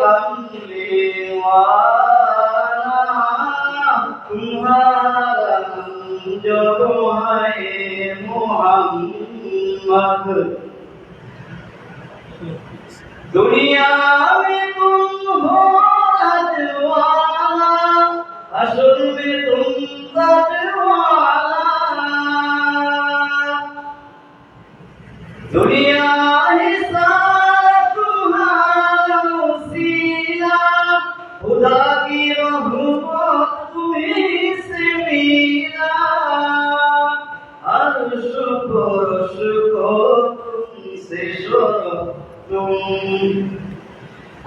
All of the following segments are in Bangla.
कमली वाला तुम्हारा जो है मोहम्मद। दुनिया में तुम हो रजवाला, हश्र में तुम सजवाला। दुनिया हिसाब तुम्हारा वसीला, खुदा की रहमत तुम्हीं से मिला। अर्श फर्श को तुमसे शरफ तुम,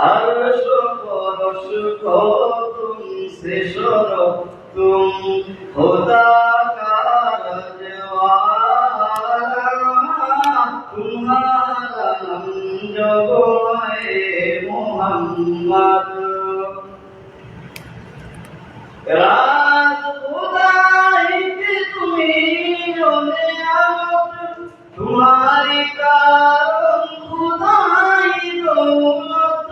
अर्श फर्श को तुमसे शरफ तुम, खुदा का रजवाला तुम्हारा नाम जो है मोहम्मद। राज खुदाई की तुम्हीं जो नियामत, तुम्हारी कारण खुदाई दौलत।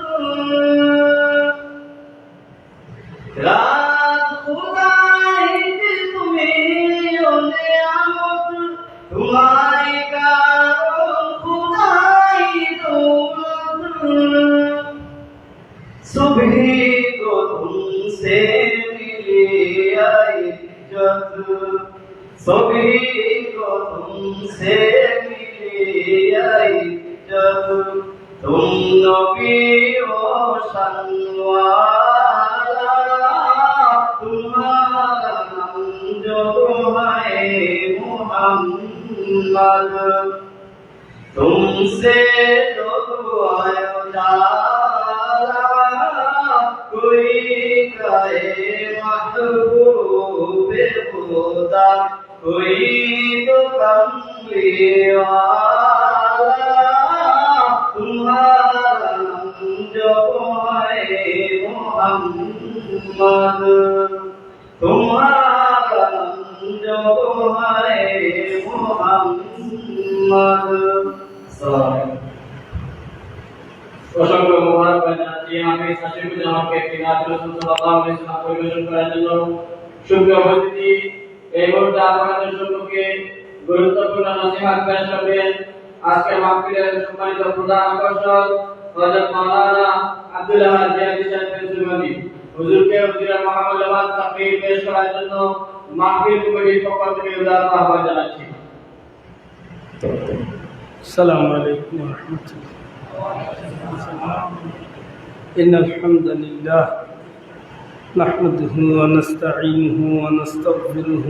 राज खुदाई की तुम्हीं जो नियामत, तुम्हारी कारण खुदाई दौलत। सुबह को तुमसे मिली इज्जत, सुबह को तुमसे मिली इज्जत। तुम नबी हो शनवाला, तुम्हारा नाम जो है मोहम्मद। तुमसे जो आयो जाला, कोई कहे महबूब खुदा, कोई तो कमली वाला। तुम्हारा नाम जो है मोहम्मद, तुम्हारा नाम जो है मोहम्मद। অসংখ্য মোবারকবাদ জানাচ্ছি আমি সাশিকুল জামানকে কিনাত রাসূল সাল্লাল্লাহু আলাইহি ওয়াসাল্লাম পরিবেশন করার জন্য। সুপ্রিয় উপস্থিতি, এই মুহূর্তে আপনাদের সম্মুখে গুরুত্বপূর্ণ নসিহত পেশ করবেন আজকের মাহফিলের সম্মানিত প্রধান আকর্ষক হযরত মাওলানা আব্দুল আহাদ জিয়াদি সাহেব ফেরদৌসী। হুজুরকে হুজুরের মহামূল্যবান তাকরীর পেশ করার জন্য মাহফিল কমিটির পক্ষ থেকে উদার আহ্বান জানাচ্ছি। السلام عليكم ورحمة الله. إن الحمد لله نحمده ونستعينه ونستغفره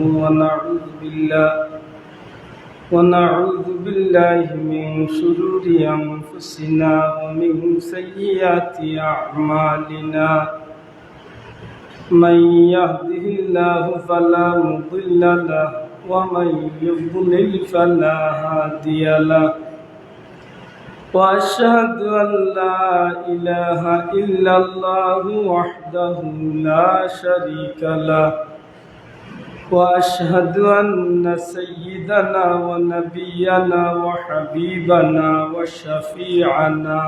ونعوذ بالله من شرور أنفسنا ومن سيئات أعمالنا. من يهده الله فلا مضل له ومن يضلل فلا هادي له. وأشهد أن لا إله إلا الله وحده لا شريك له. وأشهد أن سيدنا ونبينا وحبيبنا وشفيعنا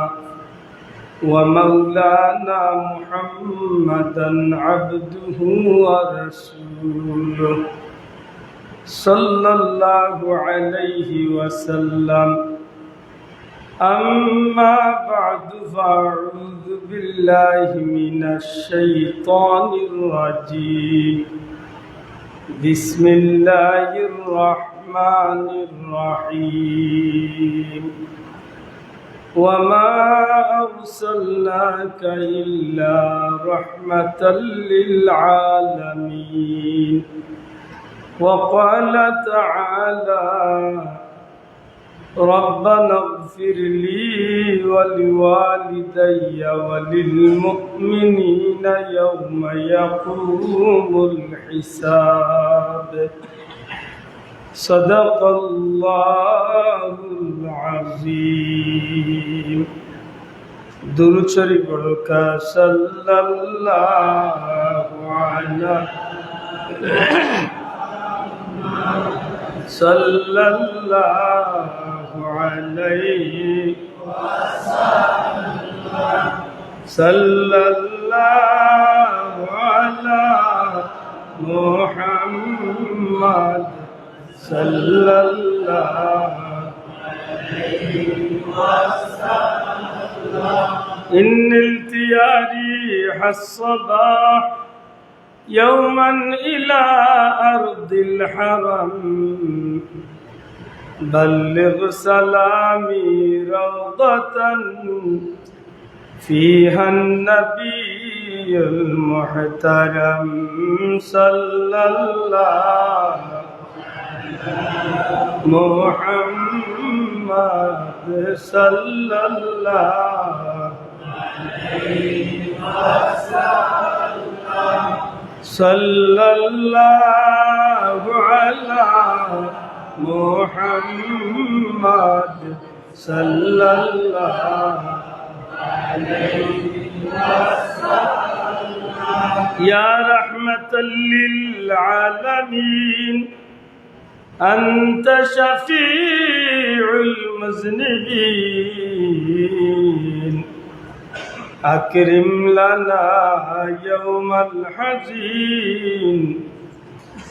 ومولانا محمدا عبده ورسوله صلى الله عليه وسلم. أما بعد فأعوذ بالله من الشيطان الرجيم. بسم الله الرحمن الرحيم. وما أرسلناك إلا رحمة للعالمين. وقال تعالى ربنا اغفر لي ولوالدي وللمؤمنين يوم يقوم الحساب. صدق الله العظيم. درود شریف پڑھو کا صلی اللہ علیہ صلی اللہ علیہ صلى الله على محمد صلى الله إن التياريح الصباح يوما إلى أرض الحرم بلغ سلامي روضة فيها النبي المحترم صلى الله محمد صلى الله صلى الله على محمد صلى الله يا رحمة للعالمين أنت شفيع المذنبين أكرم لنا يوم الحزين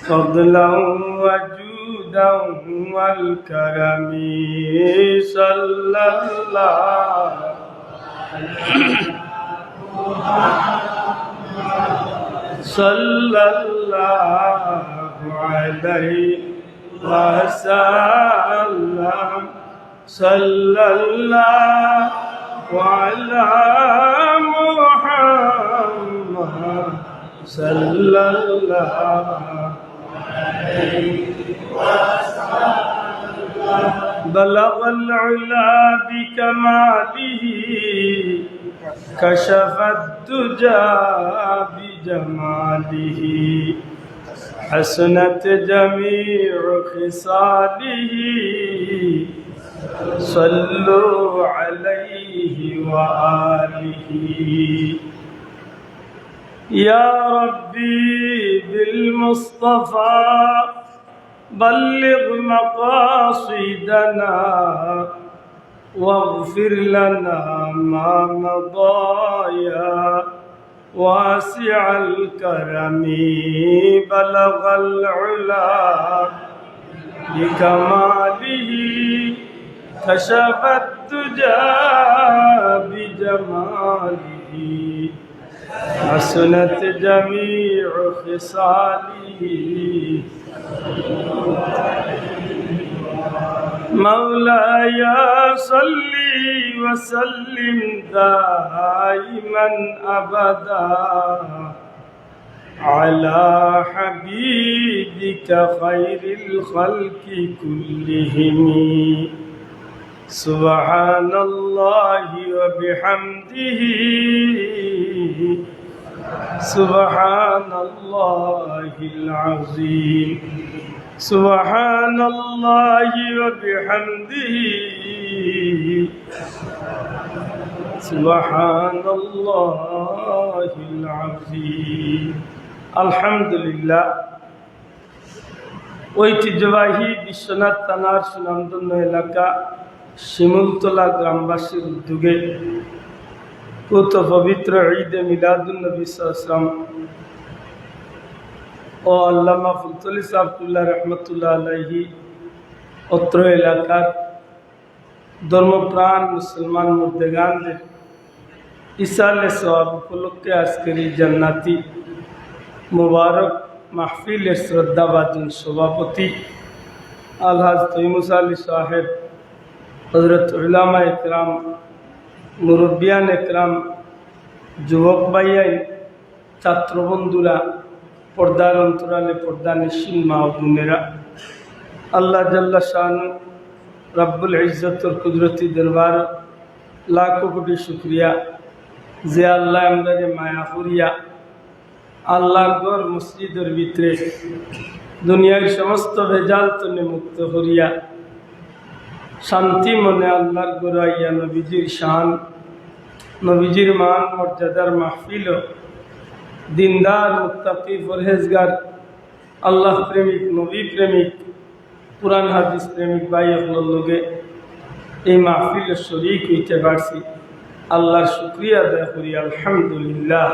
فضلا وجودا والكرم صلى الله صلى الله عليه وسلم صلى الله وعلى محمد صلى الله عليه وسلم بلغ العلا بكماله كشف الدجى بجماله حسنت جميع خصاله صلوا عليه وآله يا ربي بالمصطفى بلغ مقاصدنا واغفر لنا ما مضى يا واسع الكرم بلغ العلا بكماله كشف الدجى بجماله حسنت جميع خصاله مولاي صل وسلم دائما أبدا على حبيبك خير الخلق كلهم سبحان الله وبحمده سبحان الله العظيم سبحان الله وبحمده سبحان الله العظيم الحمد لله ঐতিহ্যবাহী বিশ্বনাথ থানার সুনামধন্য এলাকা শিমুলতলা গ্রামবাসীর উদ্যোগে কত পবিত্র ঈদে মিলাদুন নবী সাল্লাল্লাহু আলাইহি ও আল্লামা ফুলতলি সাহেবুল্লাহ রহমতুল্লাহ আলাইহি অত্র এলাকার ধর্মপ্রাণ মুসলমান মুর্দেগানদের ইসালে সওয়াব উপলক্ষে আজকের এই জান্নাতি মুবারক মাহফিলের শ্রদ্ধাভাজন সভাপতি আলহাজ তৈমুস আলী সাহেব হযরত উলামা ইকরাম মুরব্বিয়ান ইকরাম যুবক ভাইয়াই ছাত্র বন্ধুরা পর্দার অন্তরালে পর্দা নিশীন মা ও বোনেরা আল্লাহ জাল্লা শানু রব্বুল ইজ্জতর কুদরতি দরবার লাখো কোটি শুকরিয়া যে আল্লাহ আমাদের মায়া করিয়া আল্লাহর ঘর মসজিদের ভিতরে দুনিয়ার সমস্ত ভেজাল তনে মুক্ত করিয়া শান্তি মনে আল্লাহর ঘর আইয়া নবীজির শান নবীজির মান মর্যাদার মাহফিল দিনদার মুত্তাকি পরহেজগার আল্লাহ প্রেমিক নবী প্রেমিক পুরান হাদিস প্রেমিক ভাই আপনার লোকে এই মাহফিলের শরীক হইতে পারছি আল্লাহর শুকরিয়া আদায় করি আলহামদুলিল্লাহ।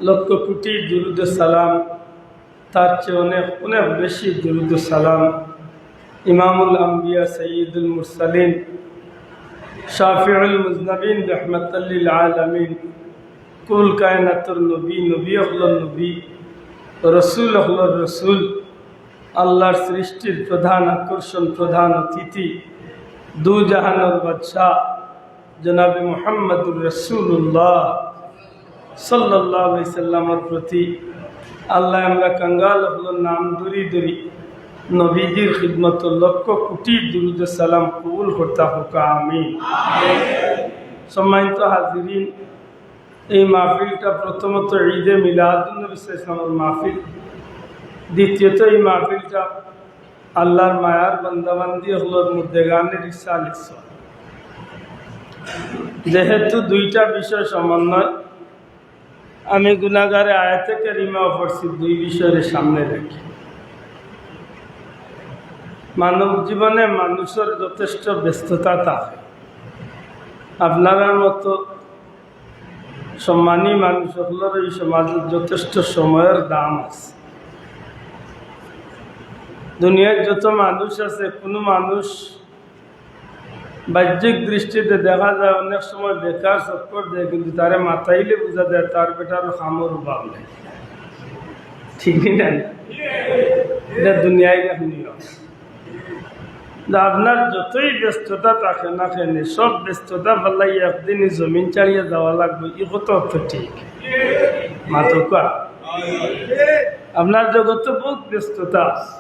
লক্ষ কোটি দুরুদ সালাম, তার চেয়ে অনেক অনেক বেশি দুরুদ সালাম ইমামুল আম্বিয়া সৈয়দুল মুরসালিন শাফিউল মুজনবিন রহমাতুল লিল আলামিন কুল কায়নাতুর নবী, নবী হলর নবী, রসুল হলর রসুল, আল্লাহর সৃষ্টির প্রধান আকর্ষণ, প্রধান অতিথি, দু জাহানের বাদশাহ জনাবে মুহাম্মদুর রাসূলুল্লাহ সাল্লাল্লাহু আলাইহি সাল্লামের প্রতি আল্লাহ আমরা কাঙ্গাল হলর নাম ধরি ধরি নবীজির খিদমত লক্ষ কোটি দুরুদ সালাম কবুল করতে হোক আমিন। সম্মানিত হাজিরিন, এই মাহফিলটা প্রথমত ঈদে মিলাদুন নবী সাল্লাল্লাহু আলাইহি মাহফিল, দ্বিতীয়ত এই মাহফিলটা আল্লাহর মায়ার বান্দাবান্দি হলর মধ্যে গানের ইচ্ছা লিখছে। যেহেতু দুইটা বিষয় সমন্বয়, আমি গুনাহগারে আয়াতে কারিমা পড়ছি দুই বিষয়ের সামনে রেখে। মানব জীবনে মানুষের যথেষ্ট ব্যস্ততা থাকে। আপনার মতো সম্মানী মানুষ হলের এই সমাজের যথেষ্ট সময়ের দাম আছে। দুনিয়ার যত মানুষ আছে, কোনো মানুষ বাহ্যিক দৃষ্টিতে দেখা যায় অনেক সময় বেকার চক্কর দেয়, কিন্তু তারে মাথাইলে বোঝা যায় তার বেটার খামর অভাব নেই। ঠিকই না? এটা দুনিয়ায় নিয়ম। আপনার যতই ব্যস্ততা থাকে না কেন, সব ব্যস্ততা ফেলাই একদিনই জমিন চালিয়ে যাওয়া লাগবে, ই কত তো ঠিক মাতকা। আপনার জগতে বহুত ব্যস্ততা আছে,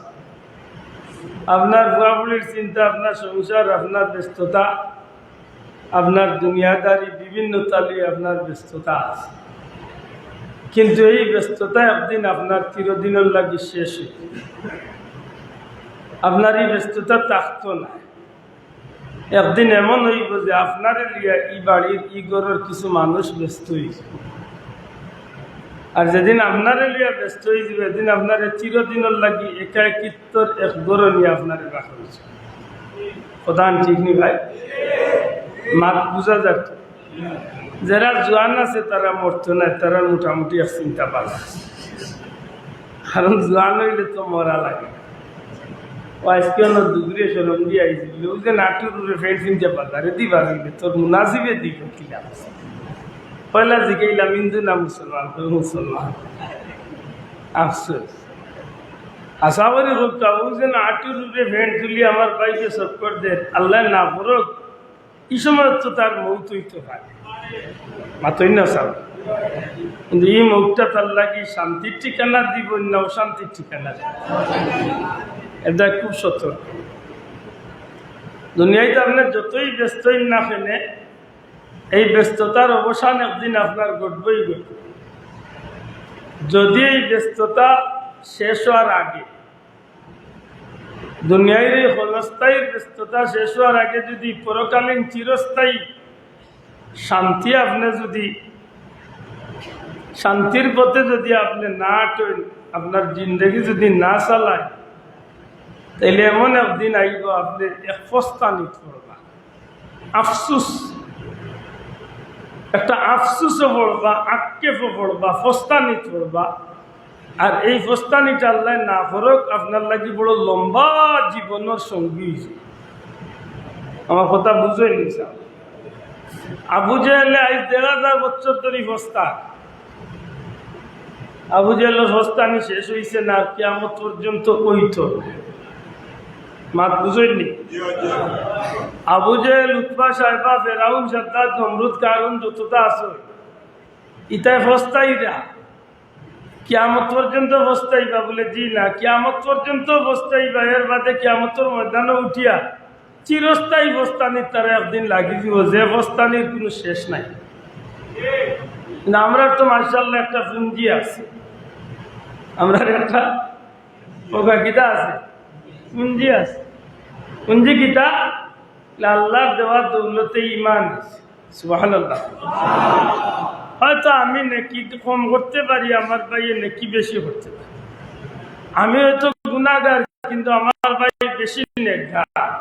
আপনার বুড়াবুড়ির চিন্তা, আপনার সংসার, আপনার ব্যস্ততা, আপনার দুনিয়াদারি বিভিন্ন তালি আপনার ব্যস্ততা আছে। কিন্তু এই ব্যস্ততা একদিন আপনার চিরদিনের লাগি শেষ হইবে। আপনার এই ব্যস্ততা থাকতো না, একদিন এমন হইব যে আপনার লিয়া ই বাড়ির ই ঘরের কিছু মানুষ ব্যস্ত হয়েছে। আর যেদিন আপনার লিয়া ব্যস্ত হয়ে যাবে, এদিন আপনার চিরদিনের লাগি একাকিত্বর এক গড় নিয়ে আপনার রাখা হয়েছে। প্রধান ঠিক নি ভাই? মাত বুঝা যাত। যারা জোয়ান আছে তারা মরতো না, তারা মোটামুটি এক চিন্তা পালা, কারণ জোয়ান হইলে তো মরা লাগে। আজকে দুগুরে সরম দিয়ে আইছিল, ওই যে নাটুর ফ্রেন্ড চিনতে পারে দিবার হইলে তোর মুনাসিবে দিল কিলাম। পয়লা জিগাইলাম হিন্দু না মুসলমান, মুসলমান। আফসোস আশাবারি হোক, ওই যে নাটুর ফ্রেন্ড তুলি আমার বাইকে সৎকর দেন, আল্লাহ না বরক এই সময় তো তার মৌত হইতে পারে, মাতই না সাল। কিন্তু এই মৌতটা তার লাগি শান্তির ঠিকানা দিব না অশান্তির ঠিকানা দিব, এটা খুব সতর্ক। দুনিয়াতে আপনার যতই ব্যস্তই না কেনে, এই ব্যস্ততার অবসান একদিন আপনার ঘটবই ঘটবে। যদি এই ব্যস্ততা শেষ হওয়ার আগে, দুনিয়ার এই ক্ষণস্থায়ী ব্যস্ততা শেষ হওয়ার আগে যদি পরকালীন চিরস্থায়ী শান্তি আপনি যদি শান্তির পথে যদি আপনি না হাঁটেন, আপনার জিন্দগি যদি না চালায়, তাইলে এমন একদিন আইব আপনি এক ফস্তানি পড়বা, আফসুস, একটা আফসুসও পড়বা, আক্ষেপও পড়বা, ফস্তানি পড়বা। আর এই ফস্তানিটা আল্লাহ না করুক আপনার লাগি বড় লম্বা জীবনের সঙ্গী। আমার কথা বুঝই নিছা? আবু জেহেলে আজ ১,০০০ বছর ধরে ফস্তা। আবু জেহেলের ফস্তানি শেষ হয়েছে না, কিয়ামত পর্যন্ত কইত মাত বুঝইনি? আবু জেহেল, উতবা, সাইবা, ফেরাউন, সাদ্দাত, নমরুদ, কারুন যতটা আছে ইতায় ফস্তাইরা কিয়ামত পর্যন্ত ফস্তাইবা? বলে জি না, কিয়ামত পর্যন্ত ফস্তাইবা, এর বাদে কিয়ামতের ময়দানে উঠিয়া চিরস্থায়ী ফস্তানির তারা একদিন লাগি দিব, যে ফস্তানির কোনো শেষ নাই। না, আমরা তো মাশাআল্লাহ একটা পুঞ্জি আছে, আমরা একটা ওগা গীতা আছে, পুঞ্জি আছে। পুঞ্জি গীতা আল্লাহর দেওয়া দৌলতে ইমান আছে, সুবহানাল্লাহ। হয়তো আমি নেকি কম করতে পারি, আমার ভাইয়ে নেকি বেশি করতে পারি। আমি হয়তো গুনাহগার, কিন্তু আমার ভাই বেশি নেককার।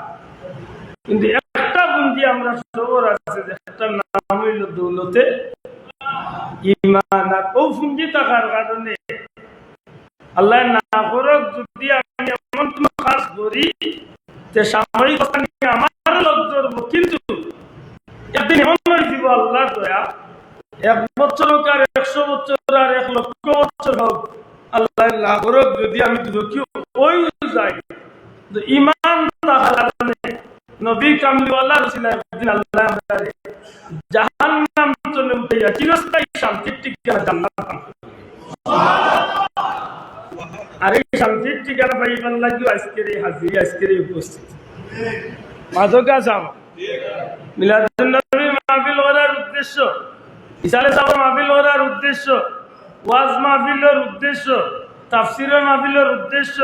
কিন্তু একটা পুঞ্জি আমরা আপনার খবর আছে যে একটা নাম হইল দৌলতে ঈমান। আর ও পুঁজি থাকার কারণে আল্লাহ না করক যদি আমি এমন কোনো কাজ করি যে সাময়িক আমার লোক ধরবো, কিন্তু একদিন এমন হয়ে দিব আল্লাহর দয়া 1 বছর হোক আর 100 বছর আর 1 লক্ষ বছর হোক, আল্লাহ না করক যদি আমি দুঃখী ওই যাই ঈমান থাকার কারণে নবী কামলিওয়ালা রসিলা একদিন আল্লাহ আমাদের জাহান্নাম থেকে উঠাইয়া চিরস্থায়ী শান্তির ঠিকানা জান্নাত দান করবেন। আর এই শান্তির ঠিকানা পাইবার লাগিও আজকের এই হাজিরি, আজকের এই উপস্থিতি। মাধকা যাও মিলাদুন নবী মাহফিল করার উদ্দেশ্য, ইসালে সাহেব মাহফিল করার উদ্দেশ্য, ওয়াজ মাহফিলের উদ্দেশ্য, তাফসিরের মাহফিলের উদ্দেশ্য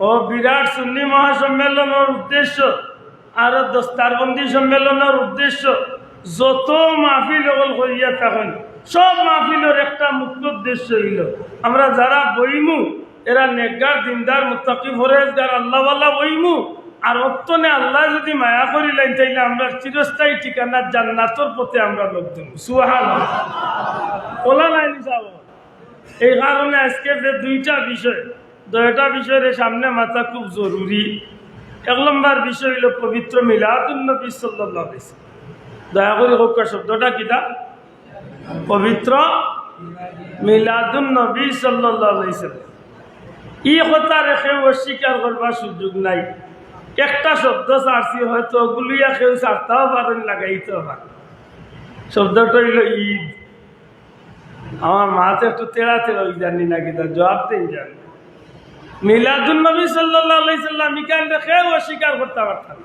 ও বিরাট সুন্নি মহাসম্মেলনের উদ্দেশ্য আর দস্তারবন্দি সম্মেলনের উদ্দেশ্য, যত মাহফিল করিয়া থাকেন সব মাহফিলের একটা মুখ্য উদ্দেশ্য হইল আমরা যারা বইমু এরা নেকগার দিনদার মুত্তাকি ফরেজগার আল্লাহওয়ালা বইমু, আর অত্যনে আল্লাহ যদি মায়া করিলেন তাইলে আমরা চিরস্থায়ী ঠিকানা জান্নাতের পথে আমরা লোক দেব। সুবহানাল্লাহ বলা নাই নিসাব। এই কারণে আজকে যে দুইটা বিষয়ের সামনে মাথা খুব জরুরি। 1 নম্বর বিষয় হইল পবিত্র মিলাদুন নবী সাল্লাল্লাহু আলাইহি ওয়াসাল্লাম। দয়া করে হোক শব্দটা কিটা? পবিত্র মিলাদুন নবী সাল্লাল্লাহু আলাইহি ওয়াসাল্লাম। ই কথা রেখে অস্বীকার করবার সুযোগ নাই। একটা শব্দ ছাড়ছি, হয়তো ওগুলিয়া কেউ ছাড়তেও পারেন, লাগাইতেও পারেন। শব্দটা হইল ঈদ। আমার মাতে একটু তেড়া ওই জানি না কিনা জবাব দেই জানি। মিলাদুন নবী সাল্লাল্লাহু আলাইহি সাল্লাম ইকান রেখে অস্বীকার করতে পারতাম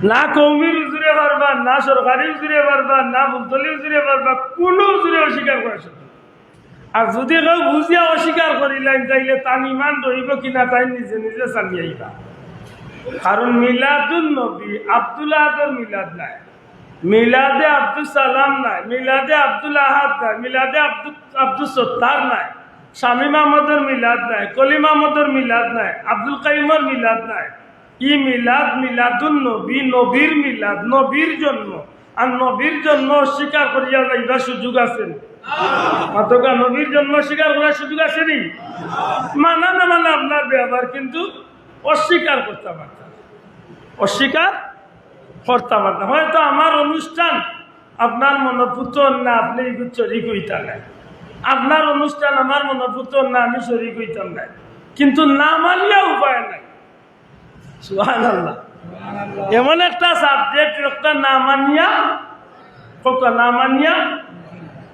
না। কওমির হুজুরে পারবা না, সরকারি হুজুরে পারবা না, মুফতি হুজুরে পারবা, কোনো হুজুরে অস্বীকার করা সম্ভব। আর যদি কেউ বুঝিয়া অস্বীকার করিলেন তাইলে তার ইমান রইব কিনা তাই নিজে নিজে চালিয়ে আইবা। কারণ মিলাদুন নবী আব্দুল্লাহর মিলাদ নাই, মিলাদে আব্দুল সালাম নাই, মিলাদে আব্দুল আহাদ নাই, মিলাদে আব্দুল সত্তার নাই, শামীম আহমদের মিলাদ নাই, কলিম আহমদের মিলাদ নাই, আব্দুল কাইমর মিলাদ নাই। ই মিলাদ মিলাদুন নবী, নবীর মিলাদ, নবীর জন্ম। আর নবীর জন্ম অস্বীকার করিয়া যাইবার সুযোগ আছে? মাতকা নবীর জন্ম স্বীকার করার সুযোগ আছে নি? মানা না মানা আপনার ব্যাপার, কিন্তু অস্বীকার করতে পারতাম, অস্বীকার করতে পারতাম। হয়তো আমার অনুষ্ঠান আপনার মনোপুত না, আপনি শরীক হইতাম না। আপনার অনুষ্ঠান আমার মনোপুত না, আমি শরীক হইতাম না। কিন্তু না মানলে উপায় নাই। সুবহানাল্লাহ। এমন একটা সাবজেক্ট একটা না মানিয়া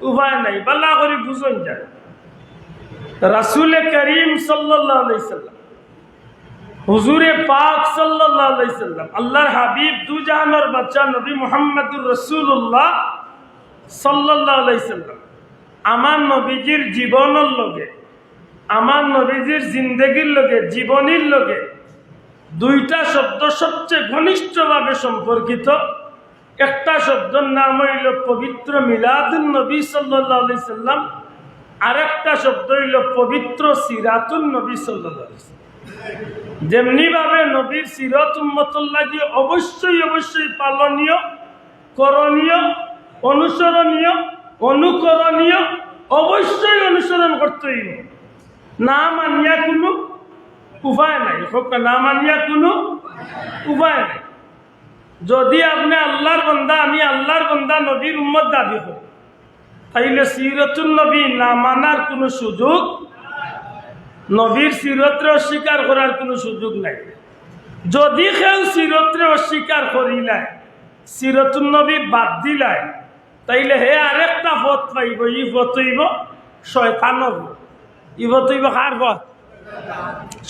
উপায় নাই। বাল্লা করে বুঝুন যায়। রাসূল করিম সাল্লাল্লাহু আলাইহি সাল্লাম, হুজুরে পাক সাল্লাল্লাহু আলাইহি সাল্লাম, আল্লাহর হাবিব দু জাহানের বাদশা নবী মুহাম্মদুর রাসূলুল্লাহ সাল্লাল্লাহু আলাইহি সাল্লাম আমার নবীজির জীবনের লগে, আমার নবীজির জিন্দেগির লগে, জীবনীর লগে দুইটা শব্দ সবচেয়ে ঘনিষ্ঠভাবে সম্পর্কিত। একটা শব্দের নাম হইল পবিত্র মিলাদুন নবী সাল্লাল্লাহু আলাইহি সাল্লাম, আর একটা শব্দ হইল পবিত্র সিরাতুন নবী সাল্লাল্লাহু আলাইহি সাল্লাম। যেমনি ভাবে নবীর সিরত উম্মতের লাগি অবশ্যই পালনীয়, করণীয়, অনুসরণীয়, অনুকরণীয়, অবশ্যই অনুসরণ করতে হইব। না মানিয়া কোনো উপায় নাই, না মানিয়া কোনো উপায় নাই। যদি আপনি আল্লাহর বান্দা, আমি আল্লাহর বান্দা, নবীর উম্মত দাবি করি, তাইলে সিরতুন নবী না মানার কোনো সুযোগ, নবীর সিরতরে অস্বীকার করার কোনো সুযোগ নাই। যদি কেউ সিরতরে অস্বীকার করিলাই, সিরতুন নবী বাদ দিলাই, তাইলে হে আরেকটা পথ পাইব। ই পথ হইব শয়তানের পথ। ই পথ হইব কার পথ?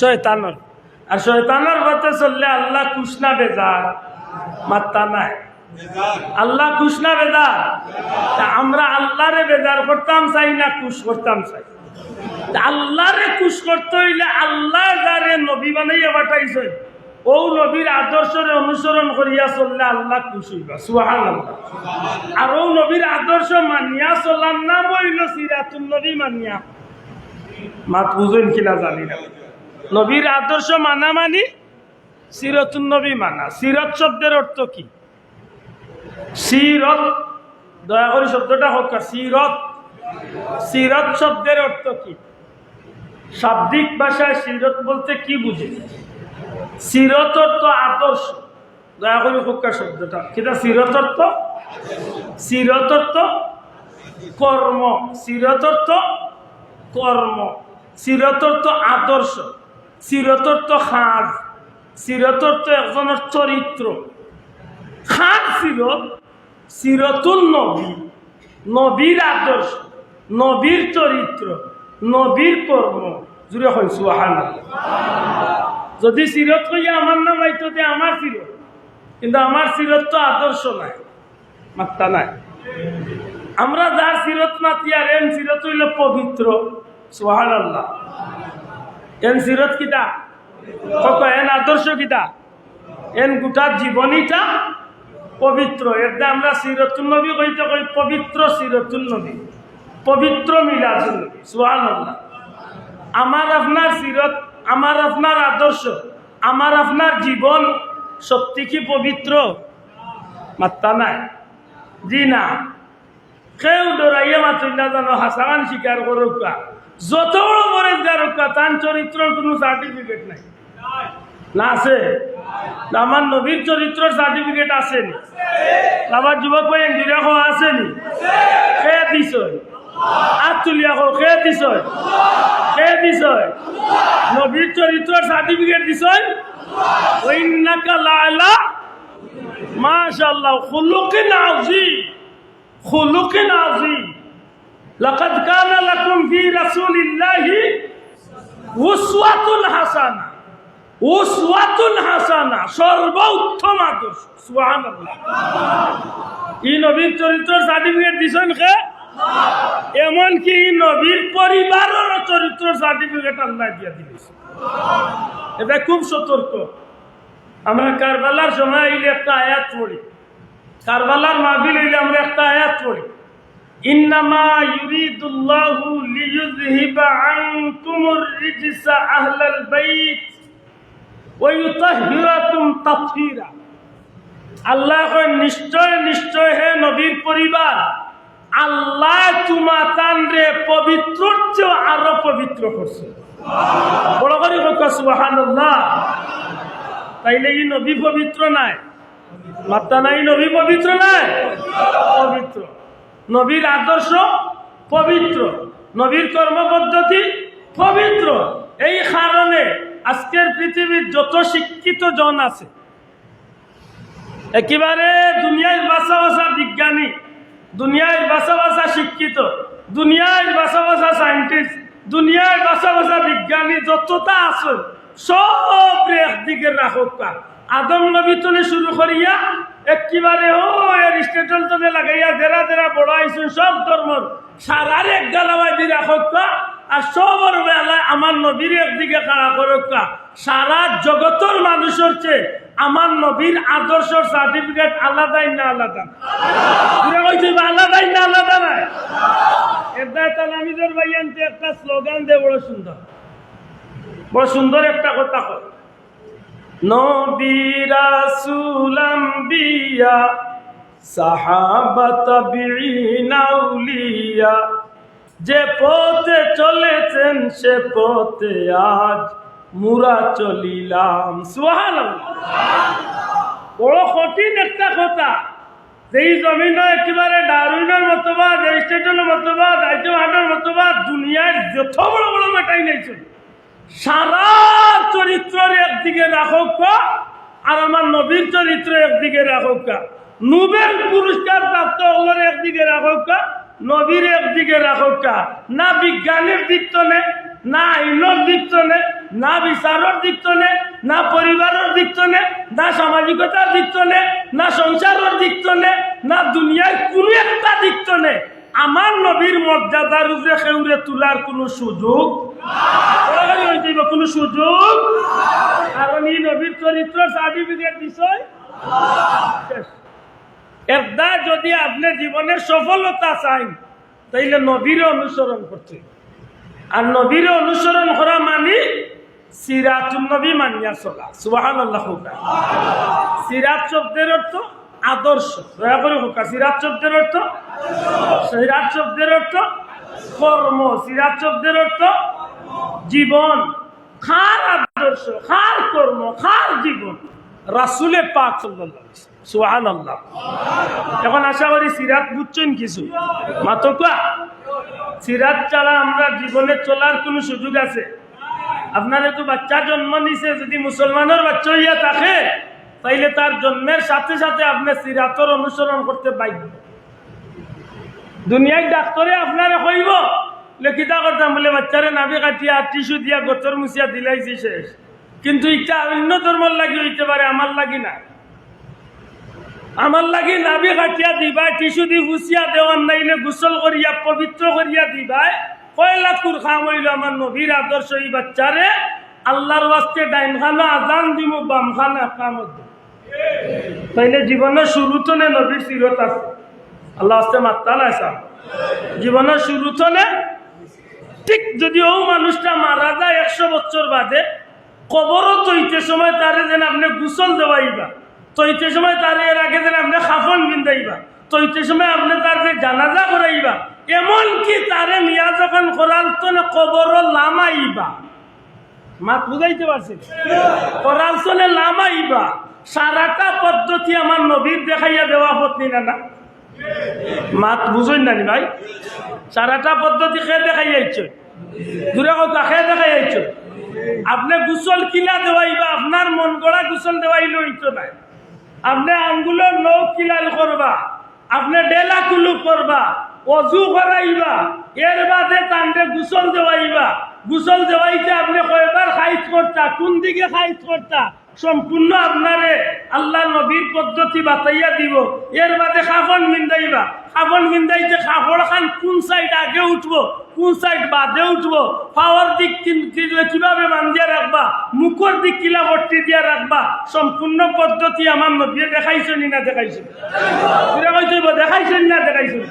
শয়তানের। আর শয়তানের পথে চললে আল্লাহ খুশ না বেজার? মাত্তা নাই। আল্লাহ খুশ না বেজার? আমরা আল্লাহরে বেজার করতাম চাই না খুশ করতাম চাই? আল্লাহরে খুশ করতে হইলে আল্লাহ যারে নবী বানাইয়া পাঠাইছে ও নবীর আদর্শরে অনুসরণ করিয়া চললে আল্লাহ খুশ হইবা। সুবহানাল্লাহ। আর ও নবীর আদর্শ মানিয়া চলার নাম হইল সিরাতুন নবী মানিয়া। মাত বুঝেন কিনা জানি না। নবীর আদর্শ মানা মানি সিরাতুন নবী মানা। সিরাত শব্দের অর্থ কি? সিরত, দয়া করে শব্দটা হোক। সিরত, সিরত শব্দের অর্থ কি? শাব্দিক ভাষায় সিরত বলতে কি বুঝে? সিরত অর্থ আদর্শ। দয়া করে হোক শব্দটা কিনা? সিরত অর্থ, সিরত অর্থ কর্ম, সিরত অর্থ কর্ম, সিরত অর্থ আদর্শ, সিরত অর্থ খাদ, সিরত অর্থ একজনের চরিত্র। খাদ সিরত, সিরতুল নবী, নবীর আদর্শ, নবীর চরিত্র, নবীর কর্ম। জুড়ে হয় সুবহানাল্লাহ। যদি সিরত কইয়া আমার নাম আইতো যে আমার সিরত, কিন্তু আমার সিরত তো আদর্শ নাই, মাত্রা নাই। আমরা যার সিরত মাতি আর এন সিরত হইল পবিত্র। সুবহানাল্লাহ। এন সিরত কিটা? এন আদর্শ কিটা? এন গোটা জীবনীটা পবিত্র। এর আমরা সিরতুল নবী কইতে কই পবিত্র সিরতুল নবী, পবিত্র মিলাদুল নবী। সুবহানাল্লাহ। আমার আপনার সিরত, আমার আপনার আদর্শ, আমার আপনার জীবন সত্যি কি পবিত্র? মাত্রা নাই। জি না। কেউ ডরাইয়া মাতুল না জানো হাসান স্বীকার করুক, যত বড় পরেজগার হোক, তার চরিত্রের কোনো সার্টিফিকেট নাই না? আছে? আমার নবীর চরিত্রের সার্টিফিকেট আসেনি? আমার যুবক ভাই এনজিরা হওয়া আসেনি? খেয়ে দিস আর তুলিয়া হোক, খেয়ে দিস, খেয়ে দিস। নবীর চরিত্রের সার্টিফিকেট দিস। ওয়াইন্নাকা লাআলা মাশাআল্লাহ খুলুকিন আযীম, খুলুকিন আযীম। লাকাদ কানা লাকুম ফি রাসূলিল্লাহি উসওয়াতুন হাসানাহ, উসওয়াতুন হাসানাহ, সর্বোত্তম আদর্শ। সুবহানাল্লাহ। এই নবীর চরিত্রের সার্টিফিকেট দিছেন কে? এমনকি নবীর পরিবারের চরিত্রের সার্টিফিকেট আল্লাহ দিয়ে দিয়েছে। এটা খুব সতর্ক। আমরা কারবালার সময় হইলে একটা আয়াত পড়ি, কারবালার মাহফিল হইলে আমরা একটা আয়াত পড়ি, ইন্নামা ইউরিদুল্লাহু লিইয়ুযহিবা আনকুমুর রিজসা আহলাল বাইত ওয়া ইউতাহহিরাকুম তাতহীরা। আল্লাহ কয় নিশ্চয় নিশ্চয় হে নবীর পরিবার, আল্লাহ তোমাতান রে পবিত্রর চেয়ে আরো পবিত্র করছে। বড় করে হোক সুবহানাল্লাহ। তাইলে এই নবী পবিত্র নাই? মাত্রা নাই। নবী পবিত্র নাই? পবিত্র। নবীর আদর্শ পবিত্র, নবীর কর্মপদ্ধতি পবিত্র। এই কারণে আজকের পৃথিবীর যত শিক্ষিত জন আছে, একেবারে দুনিয়ায় বাসা বাসা বিজ্ঞানী, দুনিয়ায় বাসা বাসা শিক্ষিত, দুনিয়ায় বাসা বাসা সায়েন্টিস্ট, দুনিয়ায় বাসা বাসা বিজ্ঞানী যতটা আছে সব একদিকে রাখক। আদম নবী তনে শুরু করিয়া একেবারে ও এরিস্টটল তনে লাগাইয়া যারা যারা বড় আইসুন সব ধর্মর সারার এক গালাবাই দিয়ে রাখক, আর সবর বেলায় আমার নবীর একদিকে খাড়া করক। সারা জগতের মানুষের চেয়ে আমার নবীর আদর্শের সার্টিফিকেট আলাদাই না আলাদা? আলাদাই না আলাদা নাই? এটা তালামিজের ভাইয়ানতে একটা স্লোগান দে, বড় সুন্দর, বড় সুন্দর একটা কথা কয়, নবী রাসূল আম্বিয়া সাহাবা তাবিঈন আউলিয়া, যে পথে চলেছেন সে পথে আজ মুরা চলিলাম। সুবহানাল্লাহ। বড় কঠিন একটা কথা। যেই জমিন একেবারে ডারউইনের মতবাদ, এরিস্টটলের মতবাদ, আইজহাটের মতবাদ, দুনিয়ার যত বড় বড় মেটাই নিয়েছে, সারা চরিত্রের একদিকে রাখক আর আমার নবীর চরিত্র একদিকে রাখক। নোবেল পুরস্কার প্রাপ্ত হলোর একদিকে রাখক, নবীর একদিকে রাখক। না বিজ্ঞানের দিক তনে, না আইনের দিক তনে, না বিচারের দিক তনে, না পরিবারের দিক তনে, না সামাজিকতার দিক তনে, না সংসারের দিক তনে, না দুনিয়ার কোনো একটা দিক তনে আমার নবীর মর্যাদার উপরে কেউরে তোলার কোনো সুযোগ, কোনো সুযোগ। কারণ এই নবীর চরিত্র সার্টিফিকেট বিষয় একটা। যদি আপনি জীবনের সফলতা চান তাইলে নবীর অনুসরণ করতে, আর নবীর অনুসরণ করা মানে সিরাতুন নবী মানিয়া চলা। সুবহানাল্লাহ। সিরাত শব্দের অর্থ আদর্শ। দয়া করে হোক। সিরাত শব্দের অর্থ, সিরাত শব্দের অর্থ কর্ম, সিরাত শব্দের অর্থ জীবন। খার আদর্শ, খার কর্ম, খার জীবন রাসূলে পাক সাল্লাল্লাহু আলাইহি ওয়াসাল্লাম। সুবহানাল্লাহ। এখন আশা করি সিরাত বুঝছেন কিছু মাতকা। সিরাত ছাড়া আমরা জীবনে চলার কোনো সুযোগ আছে? আপনার একটু বাচ্চা জন্ম নিছে, যদি মুসলমানের বাচ্চা হইয়া থাকে তাইলে তার জন্মের সাথে সাথে আপনি সিরাতর অনুসরণ করতে বাধ্য। দুনিয়ায় ডাক্তারে আপনারে কইব লেখিতা করতাম বলে বাচ্চারে নাভি কাটিয়া টিস্যু দিয়া গোচর মুছিয়া দিলাইছি শেষ। কিন্তু এটা অন্য ধর্মের লাগি হইতে পারে, আমার লাগি না। আমার লাগি নাভি কাটিয়া দিবা, টিস্যু দি ফুসিয়া দেওয়ার নাইলে গোসল করিয়া পবিত্র করিয়া দিবাই কয়লা কুর খাম হইল আমার নবীর আদর্শ। এই বাচ্চারে আল্লাহর ওয়াস্তে ডাইন খানো আজান দিমু, বাম খানো একামত দিমু। তাইলে জীবনের শুরুতনে নবীর সিরত আছে। আল্লাহ ওয়াস্তে মাত্তা নাই সাহ। জীবনের শুরুতনে ঠিক যদি ও মানুষটা মারা যায় 100 বছর বাদে, কবরও তৈতে সময় তারে যেন আপনি গোসল দেওয়াইবা, তৈতে সময় তারে এর আগে যেন আপনি খাফন বিন্দাইবা, তৈতে সময় আপনি তার যে জানাজা করাইবা, এমনকি তারে নিয়া যখন করাল তো কবরও লামাইবা। মাত বুঝাইতে পারছি? করাল চলে লামাইবা। সারাটা পদ্ধতি আমার নবীর দেখাইয়া দেওয়া পত্নী না না। মাত বুঝেন না ভাই? সারাটা পদ্ধতি খেয়ে দেখাইয়াইছে, দূরে কথা খেয়ে দেখাইয়াইছে। আপনি গোসল কিলা দেওয়াইবা, আপনার মন গড়া গোসল দেওয়াইলে হইতো না। আপনি আঙ্গুলের নখ কিলাল করবা, আপনি ডেলা কুলু করবা, অজু করাইবা, এর বাদে তান্ডে গোসল দেওয়াইবা। গোসল দেওয়াইতে আপনি কয়বার খাইজ করতা, কোন দিকে খাইজ করতা, সম্পূর্ণ আপনারে আল্লাহ নবীর পদ্ধতি বাতাইয়া দিব। এর বাদে কাফন বিন্দাইবা, কাফন বিন্দাইতে কাপড় খান কোন সাইড আগে উঠবো, কোন সাইড বাদে উঠবো, পাওয়ার দিক কিভাবে বান্ধিয়া রাখবা, মুখের দিক কিলা ভর্তি দিয়া রাখবা, সম্পূর্ণ পদ্ধতি আমার নবী দেখাইছেন না দেখাইছেন? দেখাইছেন না দেখাইছেন?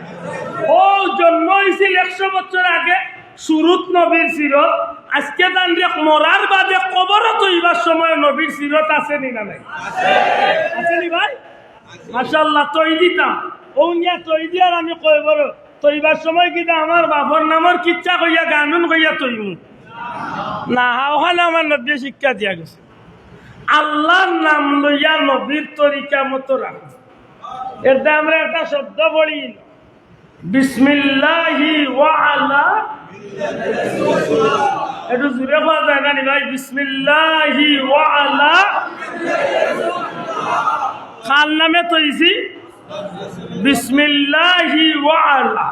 ও জন্ম হয়েছিল 100 বছর আগে, শুরুত নবীর সিরত। আজকে দাঁড়িয়ে মরার বাদে কবরত হইবার সময় নবীর সিরত আছে নি না নাই? আছে নি ভাই? মাশাআল্লাহ। তৈ দিতাম ও নিয়া তৈ দিয়ার আমি কই বড় তৈবার সময় কিন্তু আমার বাবার নামের কিচ্ছা কইয়া গানুন কইয়া তৈমু না। ওখানে আমার নবী শিক্ষা দিয়া গেছে, আল্লাহর নাম লইয়া নবীর তরিকা মতো রাখো। এটা আমরা একটা শব্দ পড়ি, বিসমিল্লাহি ওয়া আলা। একটু জুড়ে পাওয়া যায় না ভাই? বিসমিল্লাহি ওয়া আলা খাল নামে তৈছি, বিসমিল্লাহি ওয়া আলা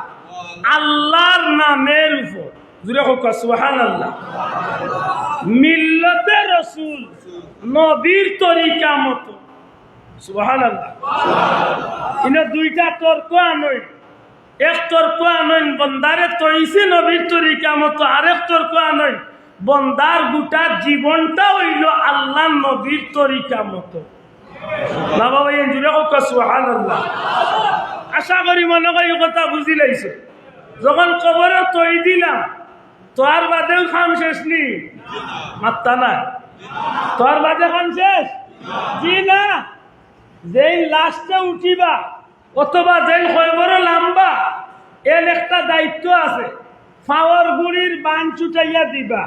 আল্লাহর নামের উপর। জুড়ে হোক সুবহানাল্লাহ। মিল্লতে রাসূল নবীর তরিকা মতো। সুবহানাল্লাহ। ইনা দুইটা তর্ক আনই, এক তর্ক আনইন বন্দারে তৈছি নবীর তরিকা মতো, আরেক তর্ক আনইন বন্দার গোটা জীবনটা হইল আল্লাহ নবীর তরিকা মতো। না বাবা এই জুড়ে হোক সুবহানাল্লাহ। আশা করি মনে করি কথা বুঝি লাইছো। যখন কবরে তৈ দিলাম তোর বাদেও খাম শেষ নি? মাত্তা না তোর বাদে খাম শেষ? জি না। যেই লাস্টে উঠিবা অথবা যেই কবরে নামবা, এর একটা দায়িত্ব আছে। ফাওয়ার গুড়ির বান ছুটাইয়া দিবা,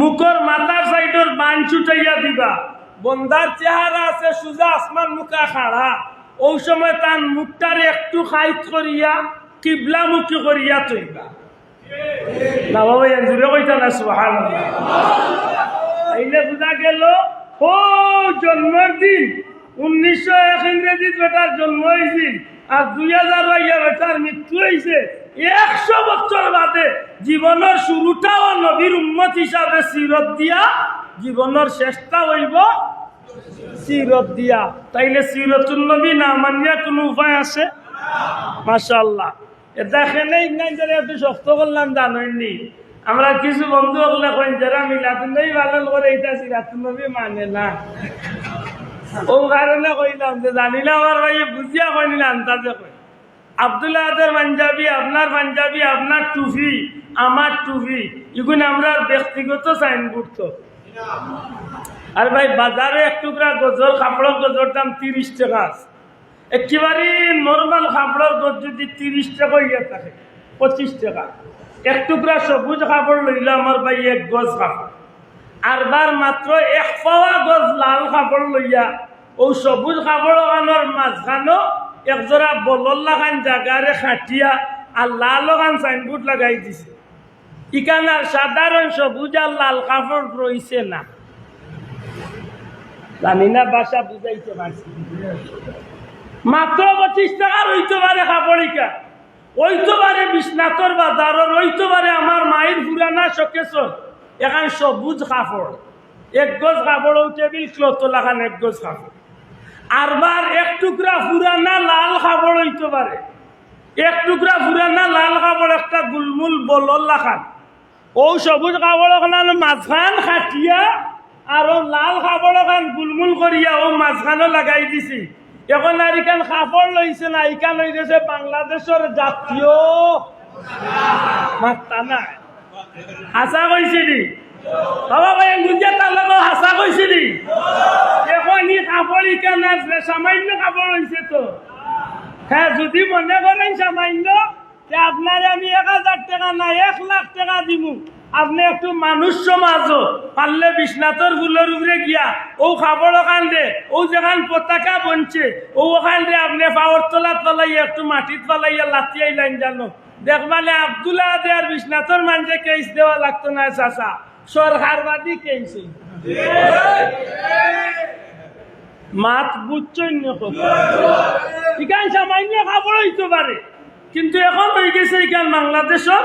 মুখর মাথার সাইডের বান ছুটাইয়া দিবা। বন্দার চেহারা আছে সুজা আসমান মুখা খাড়া, ওই সময় তার মুখটারে একটু খাইত করিয়া কিবলামুখী করিয়া তৈবা। না বাবা জুড়ে কইতা না সুবহানাল্লাহ। তাইলে বুঝা গেল ও জন্মের দিন 1901 ইংরেজিত বেটার জন্ম হয়েছিল, আর 2000 বেটার মৃত্যু হয়েছে। 100 বছর বাদে জীবনের শুরুটাও নবীর উম্মত হিসাবে সিরত দিয়া, জীবনের শেষটা হইব সিরত দিয়া। তাইলে সিরতুল নবী না মানিয়া কোনো উপায় আছে? মাশাআল্লাহ। দেখেন একটু শক্ত করলাম জানেননি। আমরা কিছু বন্ধু হলে কই যারা মিলাদুন নবী পালন করে এটা সিরাতুল নবী মানে না। ও কারণে কইলাম যে জানিলে আমার ভাই বুঝিয়া কইনি না, আন্দাজে কই। আব্দুল্লাহদের পাঞ্জাবি, আপনার পাঞ্জাবি, আপনার টুপি, আমার টুপি, এগুলো আমরা ব্যক্তিগত সাইনবোর্ড তো। আর ভাই বাজারে এক টুকরা গজর কাপড়ের গজর দাম 30 টাকা। একেবারে নর্মাল কাপড়ের গজ যদি 30 টাকা হইয়া থাকে 25 টাকা, এক টুকরা সবুজ কাপড় লইলে আমার ভাই 1 গজ কাপড়, আর বার মাত্র 1 পাওয়া গজ লাল কাপড় লইয়া ও সবুজ কাপড় খানোর মাঝখানো একজোড়া বলল লাগান জাগারে খাটিয়া আর লাল লাগান সাইনবোর্ড লাগাই দিছে। ইখানে আর সাধারণ সবুজ আর লাল কাপড় রইছে না। জানি না বাসা বুঝাইতে পারছি। মাত্র 25 টাকার হইতে পারে কাপড়, ইকা হইতে পারে বিশ্বনাথর বাজারের, হইতে পারে আমার মায়ের পুরানা শোকেসর। এখান সবুজ কাপড় 1 গজ কাপড়, টেবিল ক্লথ লাগান 1 গজ কাপড়, আর বার 1 টুকরা পুরানা লাল কাপড় হইতে পারে। 1 টুকরা পুরানা লাল কাপড় একটা গুলমুল বলল লাগান, ও সবুজ কাপড় ওখানে মাঝখান খাটিয়া আর ও লাল কাপড় ওখান গুলমুল করিয়া ও মাঝখানও লাগাই দিছি। এখন আর ইখান কাপড় লইছে না, ইখান হয়ে গেছে বাংলাদেশের জাতীয় মাত্রা না। হাসা কইছি নি বাবা ভাই, গুঞ্জা তার লোক হাসা কইছি নি। এখন ই কাপড় ইখান সামান্য কাপড় হয়েছে তো। হ্যাঁ, যদি মনে করেন সামান্য, আপনার আমি 1000 টাকা না 1 লাখ টাকা দিব, আপনি একটু মানুষ সমাজও পারলে বিশ্বনাথর ফুলের উপরে গিয়া ও খাবার ওখান দে, ও যেখান পতাকা বনছে ও ওখান দে আপনি পাওয়ার তোলা তলাইয়া একটু মাটির তলাইয়া লাথিয়াই লাইন জানো দেখবানে আব্দুল্লাহ দে আর বিশ্বনাথর মানুষে কেস দেওয়া লাগতো না। চাষা সরকারবাদী কেস মাত বুঝছই না কথা। এখান সামান্য খাবার হইতে পারে, কিন্তু এখন হয়ে গেছে এখান বাংলাদেশের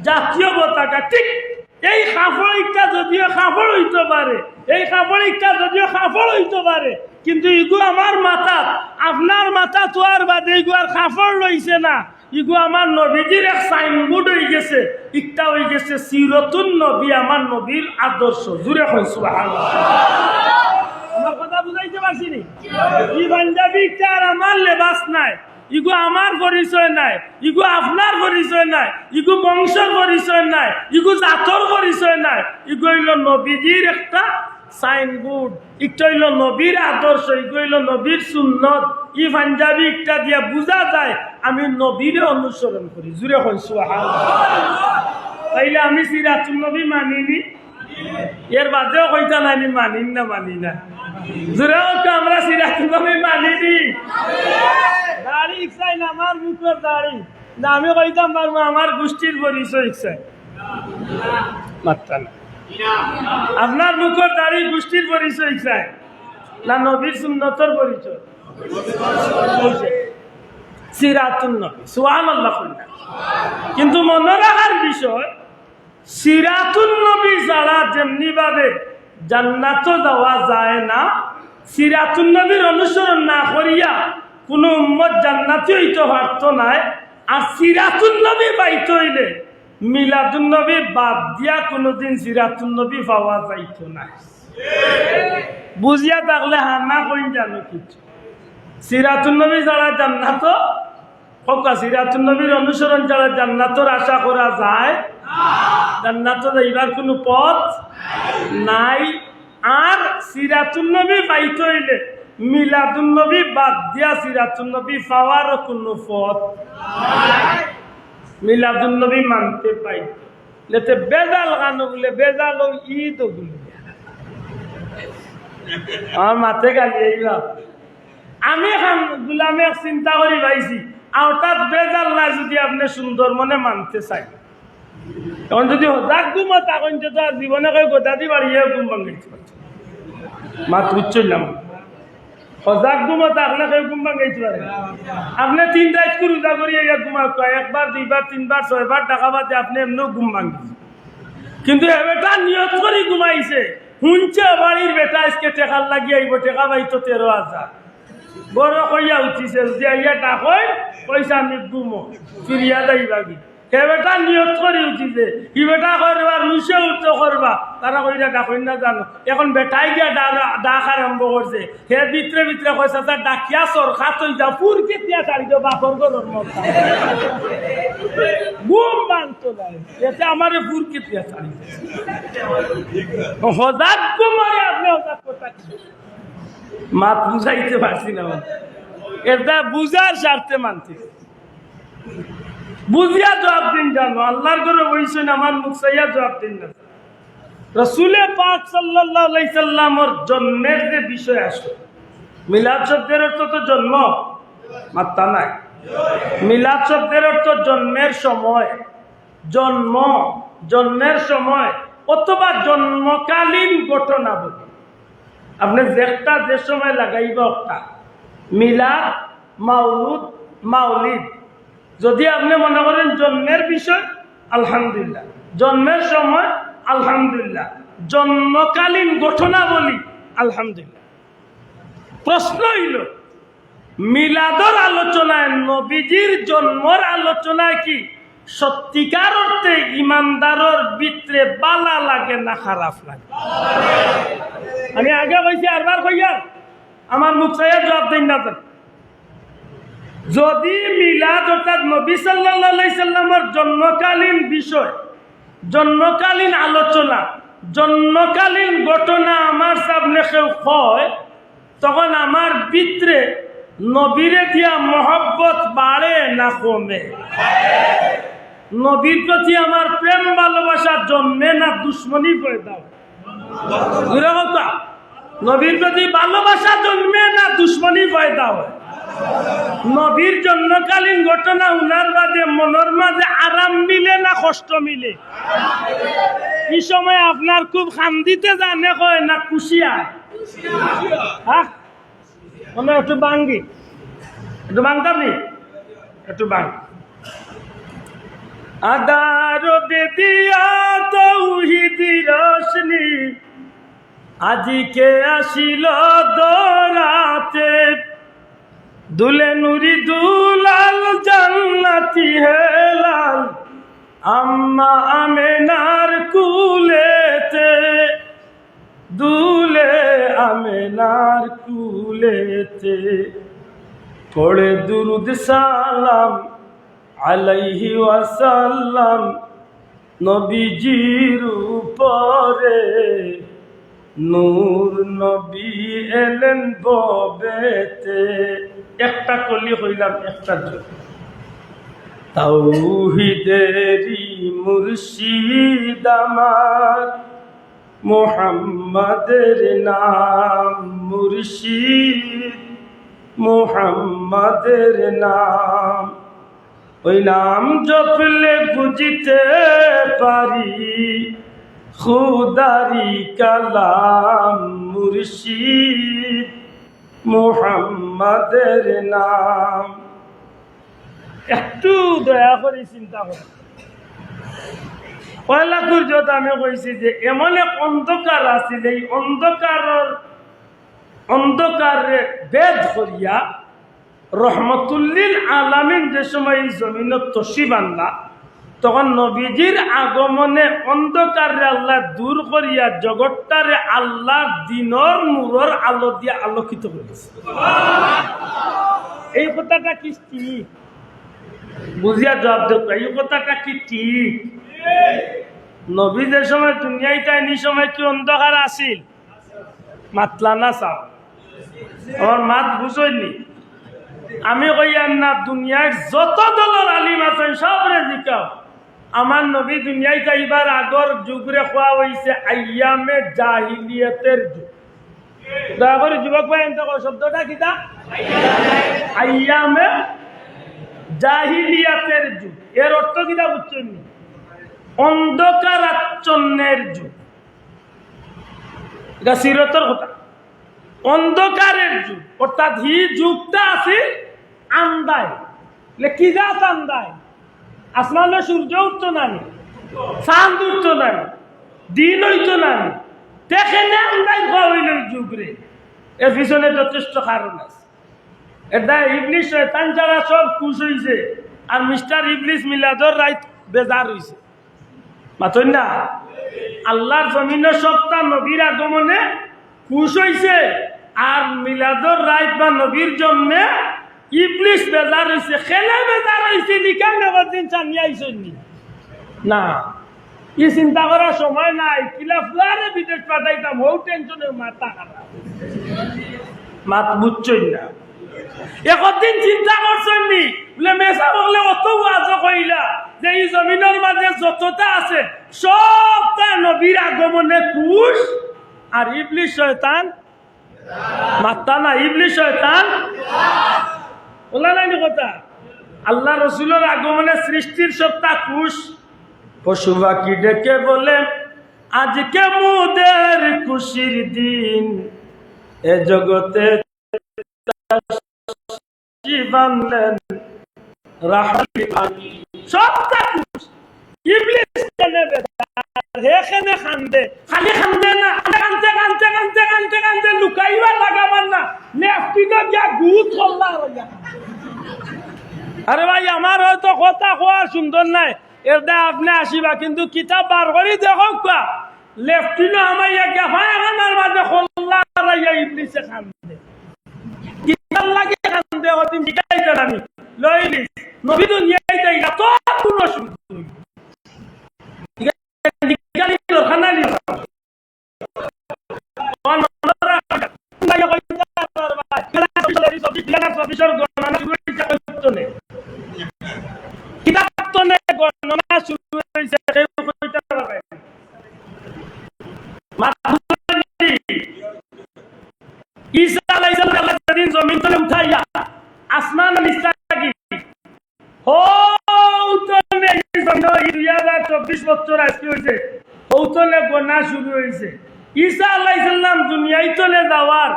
জাতীয় পতাকা। ঠিক এই কাপড়টা যদিও কাপড় হইতে পারে, এই কাপড়টা যদিও কাপড় হইতে পারে, কিন্তু ইগু আমার মাথা আপনার মাথা তো আর বাদে ইগু আর কাপড় লইছে না, ইগু আমার নবীজির এক সাইনবোর্ড হয়ে গেছে। একটা হয়ে গেছে সিরতুন নবী, আমার নবীর আদর্শ। জুড়ে হয় সুবহানাল্লাহ। আমার কথা বুঝাইতে পারছি নি? এই পাঞ্জাবিটা আর আমার লেবাস নাই, ইগু আমার পরিচয় নাই, ইগু আপনার পরিচয় নাই, ইগু বংশের পরিচয় নাই, ইগু জাতর পরিচয় নাই, ইগু হইল নবীজির একটা সাইনবোর্ড, একটা হইল নবীর আদর্শ, ইগু হইল নবীর সুন্নত। ই পাঞ্জাবি একটা দিয়া বোঝা যায় আমি নবীরে অনুসরণ করি। জুড়ে হই সুবহানাল্লাহ। তাইলে আমি সিরাতুন নবী মানিনি, এর বাদেও কইতা নাই আমি মানিন না মানি না। জুড়ে হোক আমরা সিরাতুন নবী মানিনি। দাড়ি ইচ্ছাই না আমার মুখের দাড়ি না, আমি কইতাম পারবো আমার গোষ্ঠীর পরিচয় ইচ্ছাই মাত্রা না। আপনার মুখের দাড়ি গোষ্ঠীর পরিচয় ইচ্ছাই না, নবীর সুন্নতর পরিচয় সিরাতুন নবী। সুবহানাল্লাহ। কিন্তু মনে রাখার বিষয়, সিরাতুন নবী ছাড়া যেমনি ভাবে জান্নাতও যাওয়া যায় না, সিরাতুন নবীর অনুসরণ না করিয়া কোন উম্মত জান্নাতি হইতে পারত নাই। আর সিরাতুন নবী পাইতে হইলে মিলাদুন নবী বাদ দিয়া কোনদিন সিরাতুন নবী পাওয়া যাইত না। বুঝিয়া থাকলে হানা কই জানো কিছু। সিরাতুন নবী ছাড়া জান্নাত, সিরাতুন নবীর অনুসরণ ছাড়া জান্নাতর আশা করা যায়? জান্নাত যাইবার কোনো পথ নাই। আর সিরাতুন নবী পাইতে হইলে মিলাদুন নবী বাদ দিয়া সিরাতুন নবী পাওয়ার কোনো পথ। মিলাদুন নবী মানতে পাই লেতে বেজাল গান বলে বেজাল ঈদ বলে আমার মাথে গালি এইবার। আমি এখন গুলামে চিন্তা করি পাইছি আওতাত বেজাল নাই যদি আপনি সুন্দর মনে মানতে চাই। এখন যদি হজাক ঘুমো তখন তো জীবনে কই গোদা দি বাড়িয়ে ঘুম ভাঙাইতে পারছে মাত বুঝছিলাম। হজাক ঘুমো তাহলে কেউ ঘুম ভাঙাইতে পারে। আপনি 3 রাত রোজা করিয়ে ঘুমা 1 বার 2 বার 3 বার 6 বার টাকা বাদে আপনি এমনিও ঘুম ভাঙিয়েছে, কিন্তু এবেটা নিয়ত করে ঘুমাইছে। শুনছে বাড়ির বেটা আজকে টেকার লাগিয়ে আইব, টেকা পাইতো 13,000 বড় কইয়া উঠিছে যে ইয়া টাকা পয়সা আমি ঘুমো ফিরিয়া যাইবা কি। সে বেটা নিয়ত করে উঠিছে, ই বেটা করবা রুষে উঠতে করবা, তারা কইরা ডাকই না জানো। এখন বেটাই গিয়া ডাক আরম্ভ করছে। সে ভিতরে ভিতরে কইছে তার ডাকিয়া সরখা তৈ যা পুর কেতিয়া ছাড়ি দাও বাপর গরর মত ঘুম বানতো নাই, এতে আমার পুর কেতিয়া ছাড়ি হজাক ঘুমারে আপনি হজাক কথা মাত বুঝাইতে পারছি না। এটা বুঝার স্বার্থে মানতে বুঝিয়া জবাব দিন জানো আল্লাহর ঘরে বইছেন আমার মুখ চাইয়া জবাব দিন না রসুলে পাক সাল্লাল্লাহু আলাইহি সাল্লামের জন্মের যে বিষয় আসে মিলাদ শব্দের অর্থ তো জন্ম মাত্রা নাই মিলাদ শব্দের অর্থ জন্মের সময় জন্মের সময় অথবা জন্মকালীন ঘটনা বলি আপনি যেটা যে সময় লাগাইব একটা মিলাদ মাউলিদ যদি আপনি মনে করেন জন্মের বিষয় আলহামদুলিল্লাহ জন্মের সময় আলহামদুলিল্লাহ জন্মকালীন ঘটনা বলি আলহামদুলিল্লাহ প্রশ্ন হইল মিলাদর আলোচনায় নবীজির জন্মর আলোচনায় কি সত্যিকার অর্থে ইমানদারর ভিতরে বালা লাগে না খারাপ লাগে আমি আগে কইছি আরবার কইয়া আমার মুখ চাইয়া জবাব দিন না যদি মিলাদ অর্থাৎ নবী সাল্লাল্লাহু আলাইহি সাল্লামের জন্মকালীন বিষয় জন্মকালীন আলোচনা জন্মকালীন ঘটনা আমার সামনে কেউ কয় তখন আমার ভিতরে নবীরে দিয়া মহব্বত বাড়ে না কমে নবীর প্রতি আমার প্রেম ভালোবাসা জন্মে না দুশ্মনী পয়দা নবীর প্রতি ভালোবাসা জন্মে না দুশ্মনী পয়দা হয় নবীর জন্মকালীন ঘটনা উনার বাদে মনের মাঝে আরাম মিলে না কষ্ট মিলে এই সময় আপনার খুব খান্দিতে জানে কয় না খুশি আয় হ্যাঁ মনে একটু বাঙ্গি একটু বাংতাম নি একটু বাং আদারো দে দিয়া তৌহিদি রোশনি আজিকে আসিল দরাতে দুলে নুরি দুলাল জান্নাতি হেলাল আম্মা আমেনার কুলেতে দুলে আমেনার কুলেতে পড়ে দুরুদ সালাম আলাইহি ওয়াসাল্লাম নবীজির উপরে নূর নবী এলেন ববেতে একটা কলি হইলাম একটা তাওহীদেরি মুর্শিদ আমার মুহাম্মাদের নাম মুর্শিদ মুহাম্মাদের নাম ওই নাম জপলে বুঝতে পারি খুদারি কালাম মুর্শিদ মুহাম্মাদের নাম একটু দয়া করে চিন্তা কর পয়লা সূর্যত আমি কইছি যে এমন এক অন্ধকার আছিল এই অন্ধকারে বেদ করিয়া রহমতুল্লিল আলামিন যে সময় এই জমিনত তশরিফ আনলা তখন নবীজির আগমনে অন্ধকারে আল্লাহ দূর করিয়া জগৎটারে আল্লাহর দিনর নূরের আলো দিয়ে আলোকিত করেছে এই কথাটা কি ঠিক বুঝিয়া জবাব দেব এই কথাটা কি ঠিক নবী যে সময় দুনিয়ায় তাইনি সময় কি অন্ধকার আসিল মাতলা না চাও আমার মাত বুঝইনি আমি কইয়ার না দুনিয়ার যত দলের আলিম আছেন সবরে জিকাও আমার নবী দুনিয়ায় যাইবার আগর যুগরে খোয়া হয়েছে আইয়ামে জাহিলিয়াতের যুগ দয়া করে যুবক ভাই শব্দটা কিতা আইয়ামে জাহিলিয়াতের যুগ এর অর্থ কিতা বুঝছেন অন্ধকার আচ্ছন্নের যুগ এটা সিরতর কথা অন্ধকারের যুগ অর্থাৎ হি যুগটা আছে আন্দায় কি গাছ আন্দায় আসমানে সূর্য উঠতো না চাঁদ উঠতো না দিন হইতো না দেখে না আন্দায় খাওয়া হইল যুগরে এর পিছনে যথেষ্ট কারণ আছে এটা ইবলিশ শয়তান যারা সব খুশ হয়েছে আর মিস্টার ইবলিশ মিলাদর রাইত বেজার হয়েছে মাতন না আল্লাহর জমিনের সপ্তাহ নবীর আগমনে খুশ হয়েছে আর মিলাদর রাইত বা নবীর জন্মে ইবলিশ বেজার হয়েছে খেলে বেজার হয়েছে লিখা নেবার দিন চানিয়ে আইসনি না ই চিন্তা করার সময় নাই কিলা ফুয়ারে বিদেশ পাঠাইতাম হৌ টেনশনের মাথা খারাপ মাত বুঝছই না একদিন চিন্তা করছেন নি বলে মেসা বললে অত আজ কইলা যে এই জমিনের মাঝে যতটা আছে সবটা নবীর আগমনে কুশ আর ইবলিশ শয়তান মাত্তা না ইবলিশ শয়তান বলা নাই কথা আল্লাহ রসুলের আগমনে সৃষ্টির সবটা কুশ পশু পাখি ডেকে বলে আজকে মুদের খুশির দিন এ জগতে বানলেন সবটা কুশ ইবলিশ হেখানে খান্দে খালি খান্দে না কানতে কানতে কানতে কানতে কানতে লুকাইবার লাগাবার না লেফটিনো গিয়া গুত করলা আরে ভাই আমার হয়তো কথা কোয়া সুন্দর নাই এটা আপনি আসিবা কিন্তু কিতাব বার করি দেখো কোয়া লেফটিনো আমার গেফায় খানার মাঝে খোল্লা ইবলিশে খান্দে কিতাব লাগে খান্দে ওদিন শিখাইতে আমি লইলিস নবী দুনিয়াতে এত কোনো সুন্দর জমিন তলে উঠাইয়া আসমান নিস্তাগি হৌতনে 2024 বছর আজকে হয়েছে হৌতনে গোনা শুরু হয়েছে ঈসা আলাইহিস সালাম দুনিয়ায় চলে যাওয়ার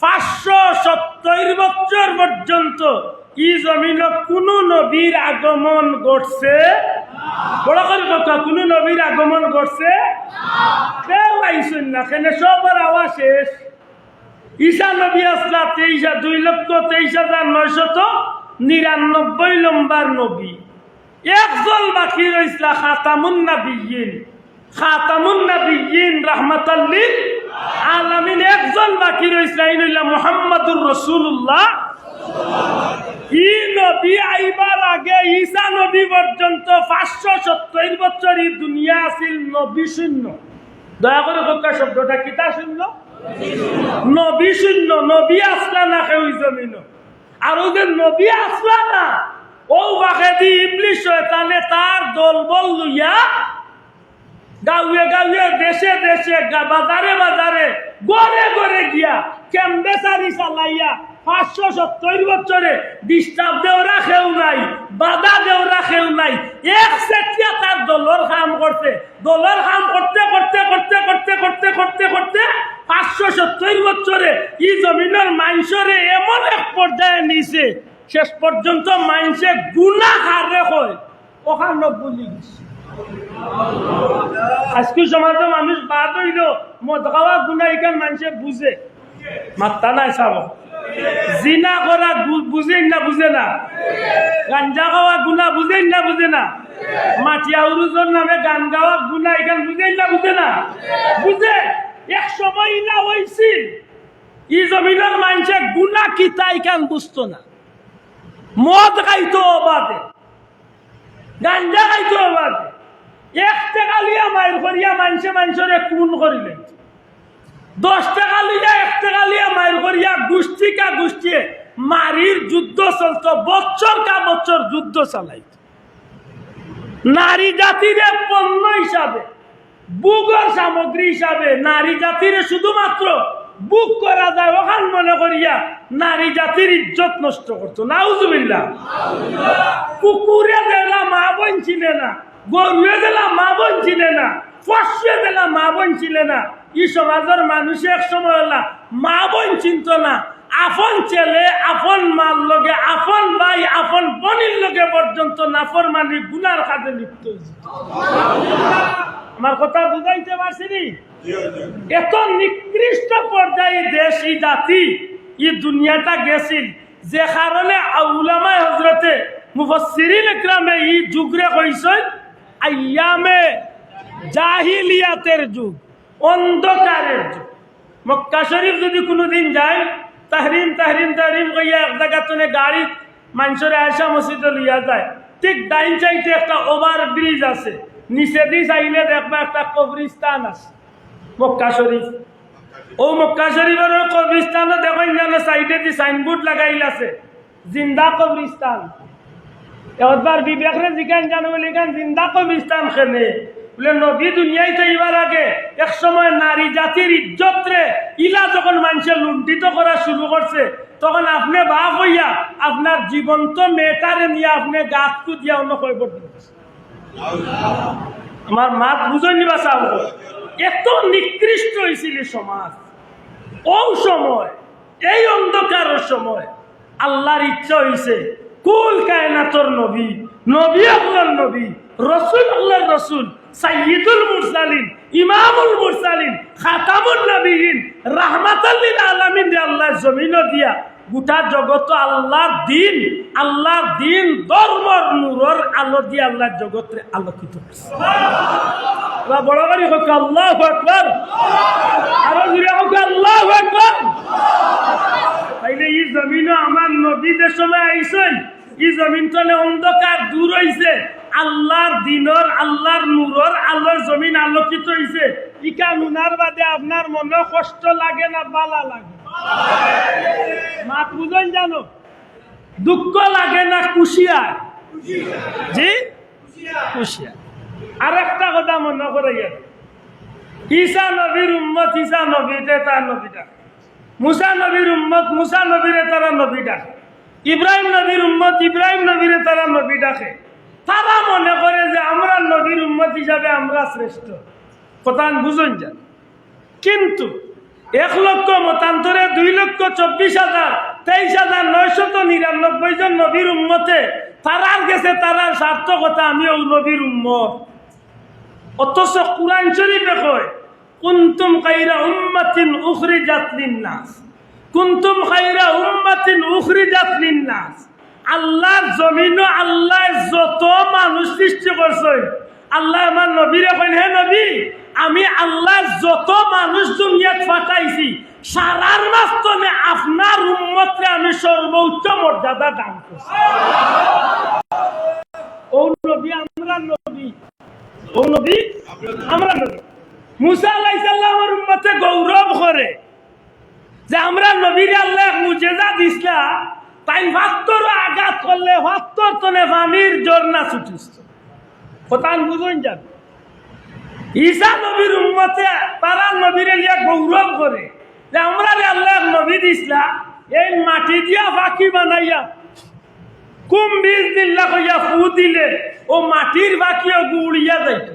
570 বছর পর্যন্ত এই জমিনে কোন নবীর আগমন ঘটছে বড় করে কথা কোন নবীর আগমন ঘটছে কেউ আইসেন না কেন সবার আওয়াজ শেষ ঈসা নবী আসলা 2,23,999 নম্বর নবী একজন বাকি রইসলা খাতামুন নবিয়্যিন রাহমাতাল লিল আলামিন একজন বাকি রইসলা ইনলা মুহাম্মাদুর রাসূলুল্লাহ ই নবী আইবার আগে ঈসা নবী পর্যন্ত 570 বছর এই দুনিয়া আছিল নবী শূন্য দয়া করে কথা শব্দটা কিতা শূন্য নবী শূন্য নবী আসলা না কেউ জমিন আর ওদের নবী আসলা না ও বাকেদি ইবলিশ শয়তানে তার দলবল লইয়া গাঁয়ে গাঁয়ে দেশে দেশে বাজারে বাজারে গড়ে গড়ে গিয়া ক্যাম্বেসারি চালাইয়া 570 বছরে ডিস্টার্ব দেওরা খেউ নাই বাধা দেওরা খেউ নাই এক সেটিয়া তার দলর কাম করতে দলর কাম করতে করতে করতে করতে করতে করতে করতে 570 বছরে এই জমিনের মানুষরে এমন এক পর্যায়ে নিছে শেষ পর্যন্ত মানুষে গুনাহগারে হয় ওখানে বলি গেছে আজকে সমাজে মানুষ বাদ হইল মদ খাওয়া গুনাহ এখান মানুষে বুঝে মাত্তা নাই চাব জিনা করা বুঝেন না বুঝে না গাঞ্জা খাওয়া গুনাহ বুঝেন না বুঝে না মাটিয়া উরুজর নামে গান গাওয়া গুনাহ এখান বুঝেন না বুঝে না বুঝে এক সময় না হয়েছিল ই জমিনের মানুষে গুনাহ কিতা এখান বুঝতো না মদ খাইতো বাদে গাঞ্জা খাইতো বাদে এক টাকা লিয়া মাইর করিয়া মানুষরে খুন করিলে 10 টাকা লিয়া 1 টাকা লিয়া মাইর করিয়া গোষ্ঠী কা গোষ্ঠী মারির যুদ্ধ চলত বছর কা বছর যুদ্ধ চালাইত নারী জাতির পণ্য হিসাবে বুগর সামগ্রী হিসাবে নারী জাতির শুধুমাত্র বুক করা যায় ওখান মনে করিয়া নারী জাতির ইজ্জত নষ্ট করতো নাউজুবিল্লাহ কুকুরে দিলা মা বোন চিনে না গরুয়ে দিলা মা বোন চিনে না ফসিয়ে দিলা মা বোন চিনে না এই সমাজের মানুষ এক সময় হলা মা বোন চিনত না আপন ছেলে আপন মার লগে আপন ভাই আপন বোনের লগে পর্যন্ত নাফরমানি গুনার কাজে লিপ্ত হয়েছে আমার কথা বুঝাইতে পারছি নি এত নিকৃষ্ট পর্যায়ে দেশ ই জাতি ই দুনিয়াটা গেছিল যে কারণে উলামায়ে হযরতে মুফাসসিরিন ইকরামে ই যুগরে কইছেন আইয়ামে জাহিলিয়াতের যুগ অন্ধকারের যুগ মক্কা শরীফ যদি কোনোদিন যায় তাহরিম তাহরিম তাহরিম কইয়া এক জায়গাতে গাড়ি মানুষরে আয়সা মসজিদে লিয়া যায় ঠিক ডাইন সাইডে একটা ওভার ব্রিজ আছে নিচে দিয়ে চাইলে দেখবা একটা কবরস্থান আছে মক্কা শরীফ ও মক্কা শরীফের কবরস্থানে দেখেন যেন সাইডে দি সাইনবোর্ড লাগাইল আছে জিন্দা কবরস্থান। একবার বিবেকরে জিজ্ঞান জানো বলে জিন্দা কবরস্থান খেলে বলে নবী দুনিয়ায় তো এবার আগে এক সময় নারী জাতির ইজ্জত রে ইলা যখন মানুষের লুণ্ঠিত করা শুরু করছে তখন আপনি বাপ হইয়া আপনার জীবন্ত মেয়েটারে নিয়ে আপনি গাছটু দিয়া অন্য কয় করতে আমার মাত বুঝই নিবা চাও এত নিকৃষ্ট হয়েছিল সমাজ। ও সময় এই অন্ধকারের সময় আল্লাহর ইচ্ছা হয়েছে কুল কায়নাতর নবী, নবী আল্লাহর নবী, রসুল আল্লাহর রসুল, সাইয়্যিদুল মুরসালিন, ইমামুল মুরসালিন, খাতামুন নবীন, রাহমাতাল লিল আলামিন আল্লাহ জমিন দিয়া গোটা জগৎ আল্লাহর দিন ধর্মর নূরের আলো দিয়ে আল্লাহর জগৎরে আলোকিত করছে। বড় করে হোক আল্লাহু আকবার, আরো জোরে হোক আল্লাহু আকবার। তাইলে এই জমিন আমার নবী যে সময় আইছেন এই জমিন তলে অন্ধকার দূর হইছে, আল্লাহর দিনের আল্লাহর নূরের আলোর জমিন আলোকিত হইছে। ইকা নুনার বাদে আপনার মনে কষ্ট লাগে না বালা লাগে? মাত বুঝেন জানো? দুঃখ লাগে না খুশিয়া? জি খুশিয়া। আর একটা কথা মনে করাইয়া, ঈসা নবীর উম্মত ঈসা নবীতে তার নবীটা, মুসা নবীর উম্মত মুসা নবীরে তারা নবী ডাকে, ইব্রাহিম নবীর উম্মত ইব্রাহিম নবীরে তারা নবী ডাকে। তারা মনে করে যে আমরা নবীর উম্মত হিসাবে আমরা শ্রেষ্ঠ। কথা বুঝুন যান। কিন্তু 1,00,000 মতান্তরে 2,24,23,999 জন নবীর উম্মতে তারার গেছে তারার সার্থকতা আমিও নবীর উম্মত। অথচ কুরআন শরীফে কয় কুনতুম খায়রা উম্মাতিন উখরিজাত লিন-নাস, কুনতুম খায়রা উম্মাতিন উখরিজাত লিন-নাস। আল্লাহর জমিন আল্লাহ যত মানুষ সৃষ্টি করছেন আল্লাহ আমার নবীরে কইন হে নবী আমি আল্লাহ যত মানুষ দুনিয়াত পাঠাইছি সারার মাঝখানে আপনার উম্মতরে আমি সর্বোচ্চ মর্যাদা দান করছি। ও নবী আমরা নবী, ও নবী আমরা নবী। মুসা আলাইহিস সালামের উম্মতে গৌরব করে যে আমরা নবীরে আল্লাহ মুজিজা দিছলা, তাই ৭২ আঘাত করলে ৭২ তনে পানির ঝর্ণা ছুটিছে। কথা বুঝুন যান। ঈসা নবীর উম্মতে তারা নবীরে লিয়া গৌরব করে যে আমরা আল্লাহ নবী দিছলা, এই মাটি দিয়া ফাঁকি বানাইয়া কুম বিজনিল্লাহ কইয়া ফু দিলে ও মাটির বাকিও গুড়িয়া যাইত।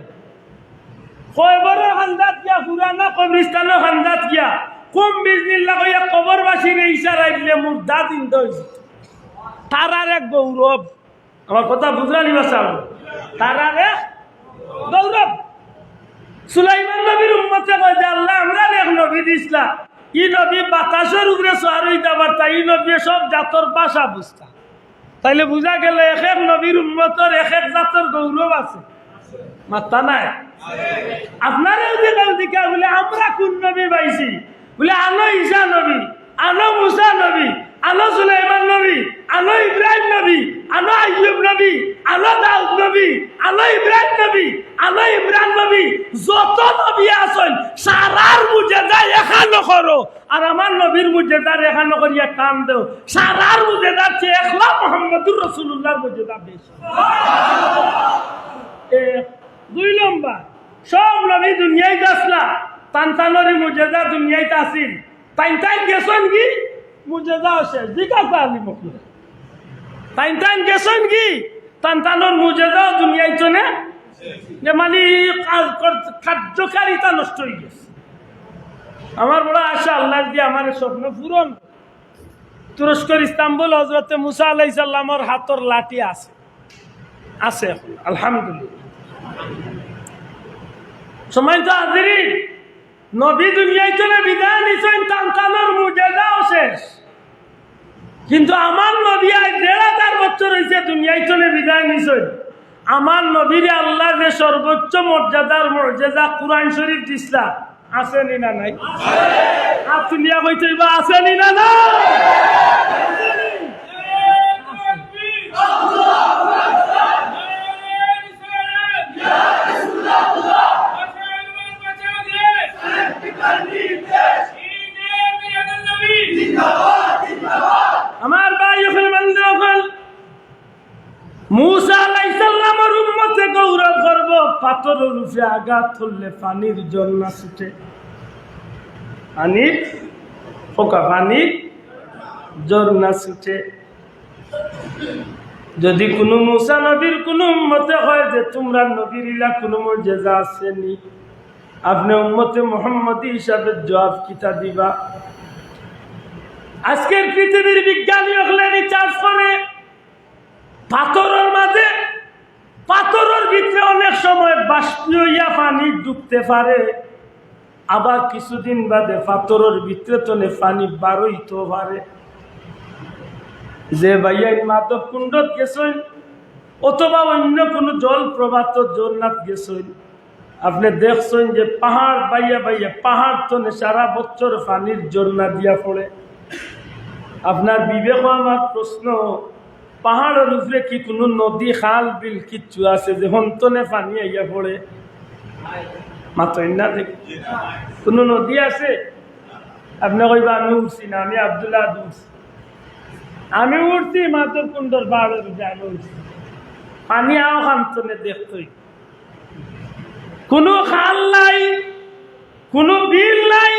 কবরের খান্দাত গিয়া পুরানা কবরস্থানের খান্দাত গিয়া কুম বিজনিল্লাহ কইয়া কবরবাসীর ইশারায় দিলে মুর্দা দিন হয়েছে। তারার এক গৌরব। আমার কথা বুঝলা নিবা চাও? তারার এক গৌরব। সুলাইমান নবীর উম্মতে কয় যে আল্লাহ আমরা এক নবী দিছলা, ই নবী বাতাসের উপরে সোয়ার হইতে পারতা, ই নবী সব জাতর ভাষা বুঝতা। তাইলে বুঝা গেল এক এক নবীর উম্মতের এক এক জাতের গৌরব আছে। মাত্তা নাই আপনারাও যে দিকা বলে আমরা কোন নবী পাইছি বলে আনো ঈসা নবী, আনো মুসা নবী, আনো সুলাইমান নবী, আনো ইব্রাহিম নবী, আনো আইয়ুব নবী, আনো দাউদ নবী, আনো ইব্রাহিম নবী, আনো ইমরান নবী। যত নবী আছেন সারার মুজেজা এখানো করো আর আমার নবীর মুজেজার এখানো করিয়া কাম দেও। সারার মুজেজার চেয়ে একলা মুহাম্মদুর রাসূলুল্লাহর মুজেজা বেশি। 2 নম্বর সব নবী দুনিয়ায় আসলা তানতানোরি মুজেজা দুনিয়াতে আসিল, তাই গেছেন কি মুজেজা আছে জিজ্ঞাসা আলী মকলুক তাই গেছেন কি তানতানোর মুজেজা দুনিয়ায় চলে যে মানে কার্যকারিতা নষ্ট হয়ে গেছে। আমার বড় আশা আল্লাহ দিয়ে আমার স্বপ্ন পূরণ। তুরস্কের ইস্তাম্বুল হজরতে মুসা আলাইহিস সালামের হাতর লাঠি আছে আছে এখন আলহামদুলিল্লাহ। সময় তো হাজিরিন নবী দুনিয়ায় চলে বিদায় নিছেন, তানতানোর মুজেজাও শেষ। কিন্তু আমার নবী আজ ১,৫০০ বছর হয়েছে দুনিয়ায় চলে বিদায় নিছেন। আমার নবীরে আল্লাহ যে সর্বোচ্চ মর্যাদার মুজেজা কুরআন শরীফ দিছলা আসেনি না নাই? হাত তুলিয়া কইতে বা আসেনি না না? পাথরের উপরে আঘাত করলে পানির ঝর্ণা ছুটে, পানির ফোকা পানির ঝর্ণা ছুটে। যদি কোনো মুসা নবীর কোনো উম্মতে হয় যে তোমরা নবীর ইলা কোনো মুজিজা আসেনি, আপনি উম্মতে মুহাম্মদী হিসাবে জবাব কিতা দিবা? আজকের পৃথিবীর বিজ্ঞানী হলে রিচার্জ করে পাথরের মাঝে, পাথরের ভিতরে অনেক সময় বাষ্পীয় ইয়া পানি ডুবতে পারে, আবার কিছুদিন বাদে পাথরের ভিতরে তো পানি বারইতে পারে। যে ভাইয়া মাধব কুণ্ডত গেছেন অথবা অন্য কোনো জল প্রবাহ জন্নাত গেছেন, আপনি দেখছেন যে পাহাড় বাইয়া বাইয়া পাহাড় তো সারা বছর পানির ঝর্ণা দিয়া পড়ে। আপনার বিবেক আমার প্রশ্ন, পাহাড়ের উপরে কি কোনো নদী খাল বিল কিচ্ছু আছে যে হন্তনে পানি আইয়া পড়ে? মাত্র না কোনো নদী আছে? আপনি কইবা আমি উঠছি না, আমি আব্দুল্লাহ উঠছি, আমি উঠছি মাত্র কুণ্ডর পাহাড়ের উপরে আমি উঠছি, পানি আও খান্তনে দেখতই। কোনো খাল নাই, কোনো বিল নাই,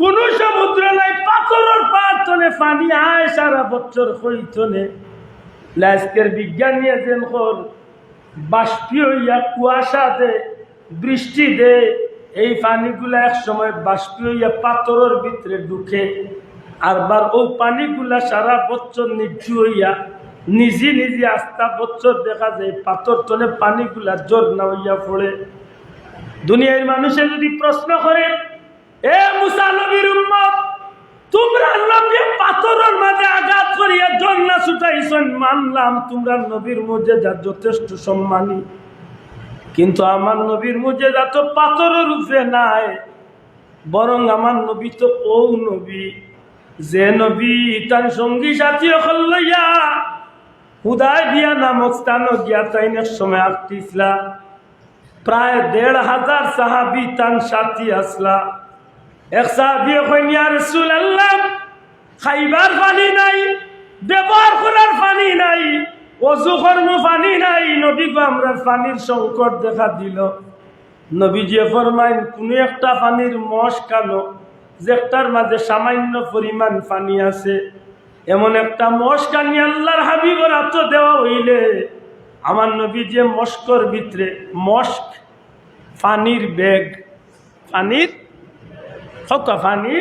কোনো সমুদ্র নাই, পাথরের পাথরে পানি আয় সারা বছর হইতনে। আজকের বিজ্ঞানী যেন বাষ্পীয় ইয়া কুয়াশা দে, বৃষ্টি দে, এই পানিগুলা এক সময় বাষ্পীয় ইয়া পাথরের ভিতরে ঢুকে, আর বার ও পানিগুলা সারা বছর নিচু হইয়া নিজে নিজে আস্তা বছর দেখা যায় পাথর তনে পানিগুলা ঝর্ণা হইয়া পড়ে। দুনিয়ার মানুষে যদি প্রশ্ন করে, এ মুসা নবীর উম্মত, তোমরা নবী পাথরের মাঝে আঘাত করিয়া ঝর্ণা ছুটাইছেন, মানলাম তোমরা নবীর মুজিজা যথেষ্ট সম্মানী, কিন্তু আমার নবীর মুজিজা তো পাথরের উপরে নাই, বরং আমার নবী তো ও নবী যে নবী তার সঙ্গী সাথী লইয়া হুদায়বিয়া নামক স্থানে গিয়া তাইনের সময় আসতিসলা। প্রায় ১৫০০ সাহাবি তান সাথী আসলা। এক সাহাবি কইন, ইয়া রাসূলুল্লাহ, খাইবার পানি নাই, ব্যবহার করার পানি নাই, ওযু করার পানি নাই, নবী গো আমরা পানির সংকট দেখা দিল। নবীজি ফরমাইন, কোন একটা পানির মশ কানো যেটার মাঝে সামান্য পরিমাণ পানি আছে, এমন একটা মশকানি আল্লাহর হাবিবের হাতে দেওয়া হইলে আমার নবী যে মস্কর ভিতরে মস্ক পানির ব্যাগ, পানির হকা পানি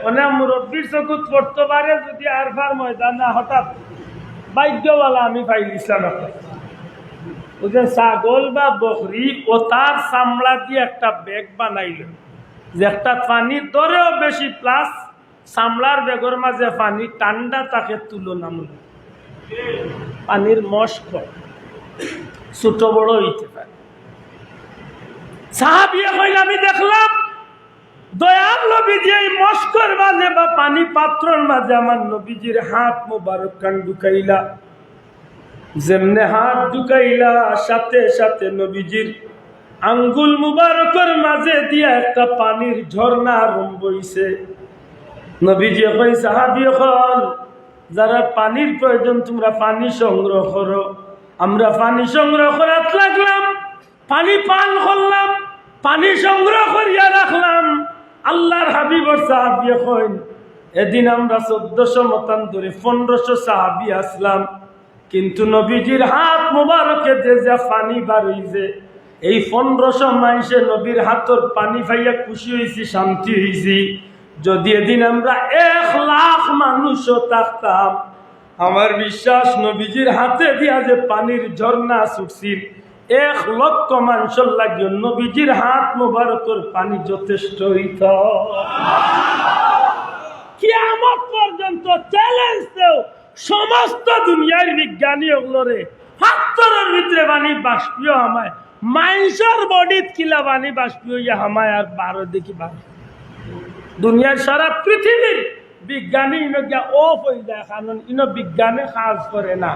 অনেক মুরব্বীর চকুত পড়তে পারে। যদি আরফার ময়দানে হঠাৎ ভাগ্যওয়ালা আমি পাইলিছিলাম বুঝলেন, ছাগল বা বকরি ও তার চামড়া দিয়ে একটা ব্যাগ বানাইল, যে একটা পানির দরেও বেশি প্লাস চামড়ার ব্যাগের মাঝে পানি ঠান্ডা, তাকে তুলনামূলক পানির মস্ক ছোট বড় হইতে পারে। সাহাবিয়া কইল, আমি দেখলাম দয়াল নবীজি এই মস্কর মাঝে বা পানি পাত্রর মাঝে আমার নবীজির হাত মোবারক কান ঢুকাইলা। যেমনে হাত ঢুকাইলা সাথে সাথে নবীজির আঙ্গুল মুবারকের মাঝে দিয়া একটা পানির ঝর্ণা আরম্ভ হইছে। নবীজি কই, সাহাবী হল যারা পানির প্রয়োজন তোমরা পানি সংগ্রহ করো। আমরা পানি সংগ্রহ করাত লাগলাম, পানি পান করলাম, পানি সংগ্রহ করিয়া রাখলাম। আল্লাহর হাবিবর সাহাবী কইন, এদিন আমরা 1400 মতান্তরে 1500 সাহাবী আসলাম, কিন্তু নবীজির হাত মুবারকে যে পানি বার হইছে, এই 1500 মানুষে নবীর হাতর পানি পাইয়া খুশি হয়েছি, শান্তি হয়েছি। যদি এদিন আমরা 1 লাখ মানুষও থাকতাম, আমার বিশ্বাস নবীজির হাতে দিয়া যে পানির ঝর্ণা ছুটছিল, 1 লক্ষ মানুষের লাগিয়ে নবীজির হাত মুবারকের পানি যথেষ্ট হইত। কিয়ামত পর্যন্ত চ্যালেঞ্জ দেও সমস্ত দুনিয়ার বিজ্ঞানী ওগুলোরে, পাথরের ভিতরে পানি বাষ্পীয় হামায়, মানুষের বডিত কিলা পানি বাষ্পীয় ইয়া হামায়, আর 12 দেখি 12 দুনিয়ার সারা পৃথিবীর বিজ্ঞানী ইনগিয়া অফ হয়ে যায়, কারণ ইনো বিজ্ঞানে কাজ করে না।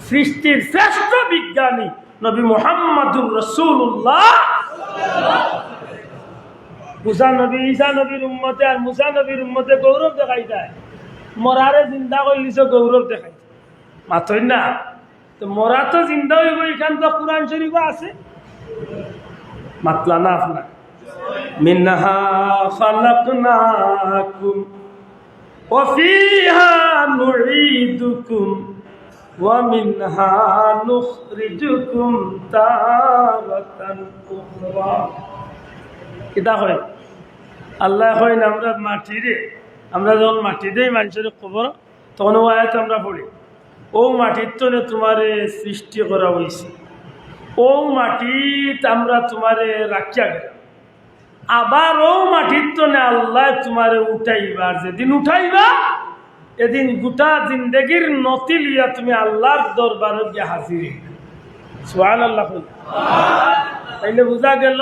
সৃষ্টির শ্রেষ্ঠ বিজ্ঞানী নবী মুহাম্মদুর রাসূলুল্লাহ। মুসা নবী, ঈসা নবীর উম্মতে আর মুসা নবীর উম্মতে গৌরব দেখাই যায়, মরারে জিন্দা করলিছ গৌরব দেখাই মাথই না। তো মরা তো জিন্দা হইব, এখান তো কোরআন শরীফ আছে, মাতলা না আপনার মিনহা খালাকনাকুম ওয়া ফিহা নুঈদুকুম ওয়া মিনহা নুখরিজুকুম তারাতান উখরা। কিতা হয় আল্লাহ হয় না আমরা মাটিরে, আমরা যখন মাটি দেই মানুষের খবর তখন ও আয়াত আমরা পড়ি, ও মাটির তো তোমারে সৃষ্টি করা হয়েছে, ও মাটিত আমরা তোমারে রাখিয়া গেলাম, আবার ও মাটির তো আল্লাহ তোমারে উঠাইবার, যেদিন উঠাইবা এদিন গোটা জিন্দগির নতি লিয়া তুমি আল্লাহর দরবারে গিয়ে হাজির। সুবহানাল্লাহ। তাইলে বুঝা গেল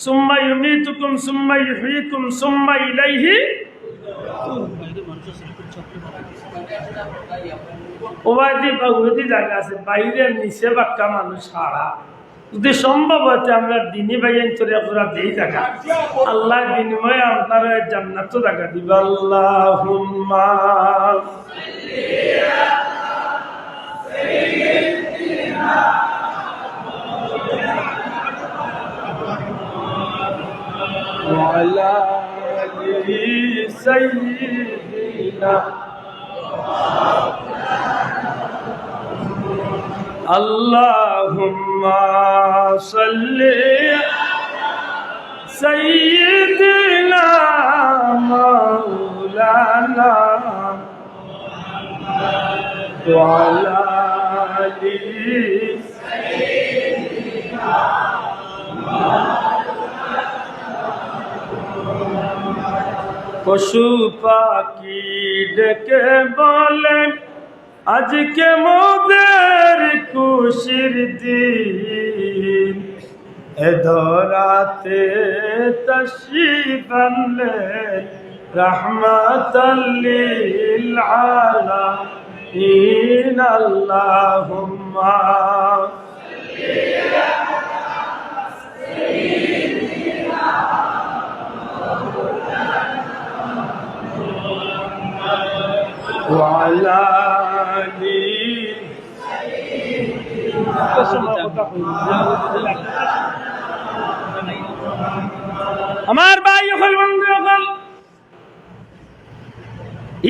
সুম্মা ইউমীতুকুম সুম্মা ইউহয়িকুম সুম্মা ইলাইহি। ওবাদি জায়গা আছে বাইরে নিচে বাক্কা মানুষ সারা, যদি সম্ভব হচ্ছে আমরা দিনী বাইন চলে পুরা দেই জায়গা, আল্লাহ বিনিময়ে আপনারা জান্নাত জায়গা দিব। আল্লাহুম্মা وعلى آله سيدنا اللهم صل سيدنا مولانا وعلى آله سيدنا পশু পাখি ডেকে বলেন আজকে মোদের খুশির দিন, এ ধরাতে তশরিফ আনলেন রাহমাতাল লিল আলামিন। আল্লাহুম্মা وعلى আমার ভাই হল বন্ধু হল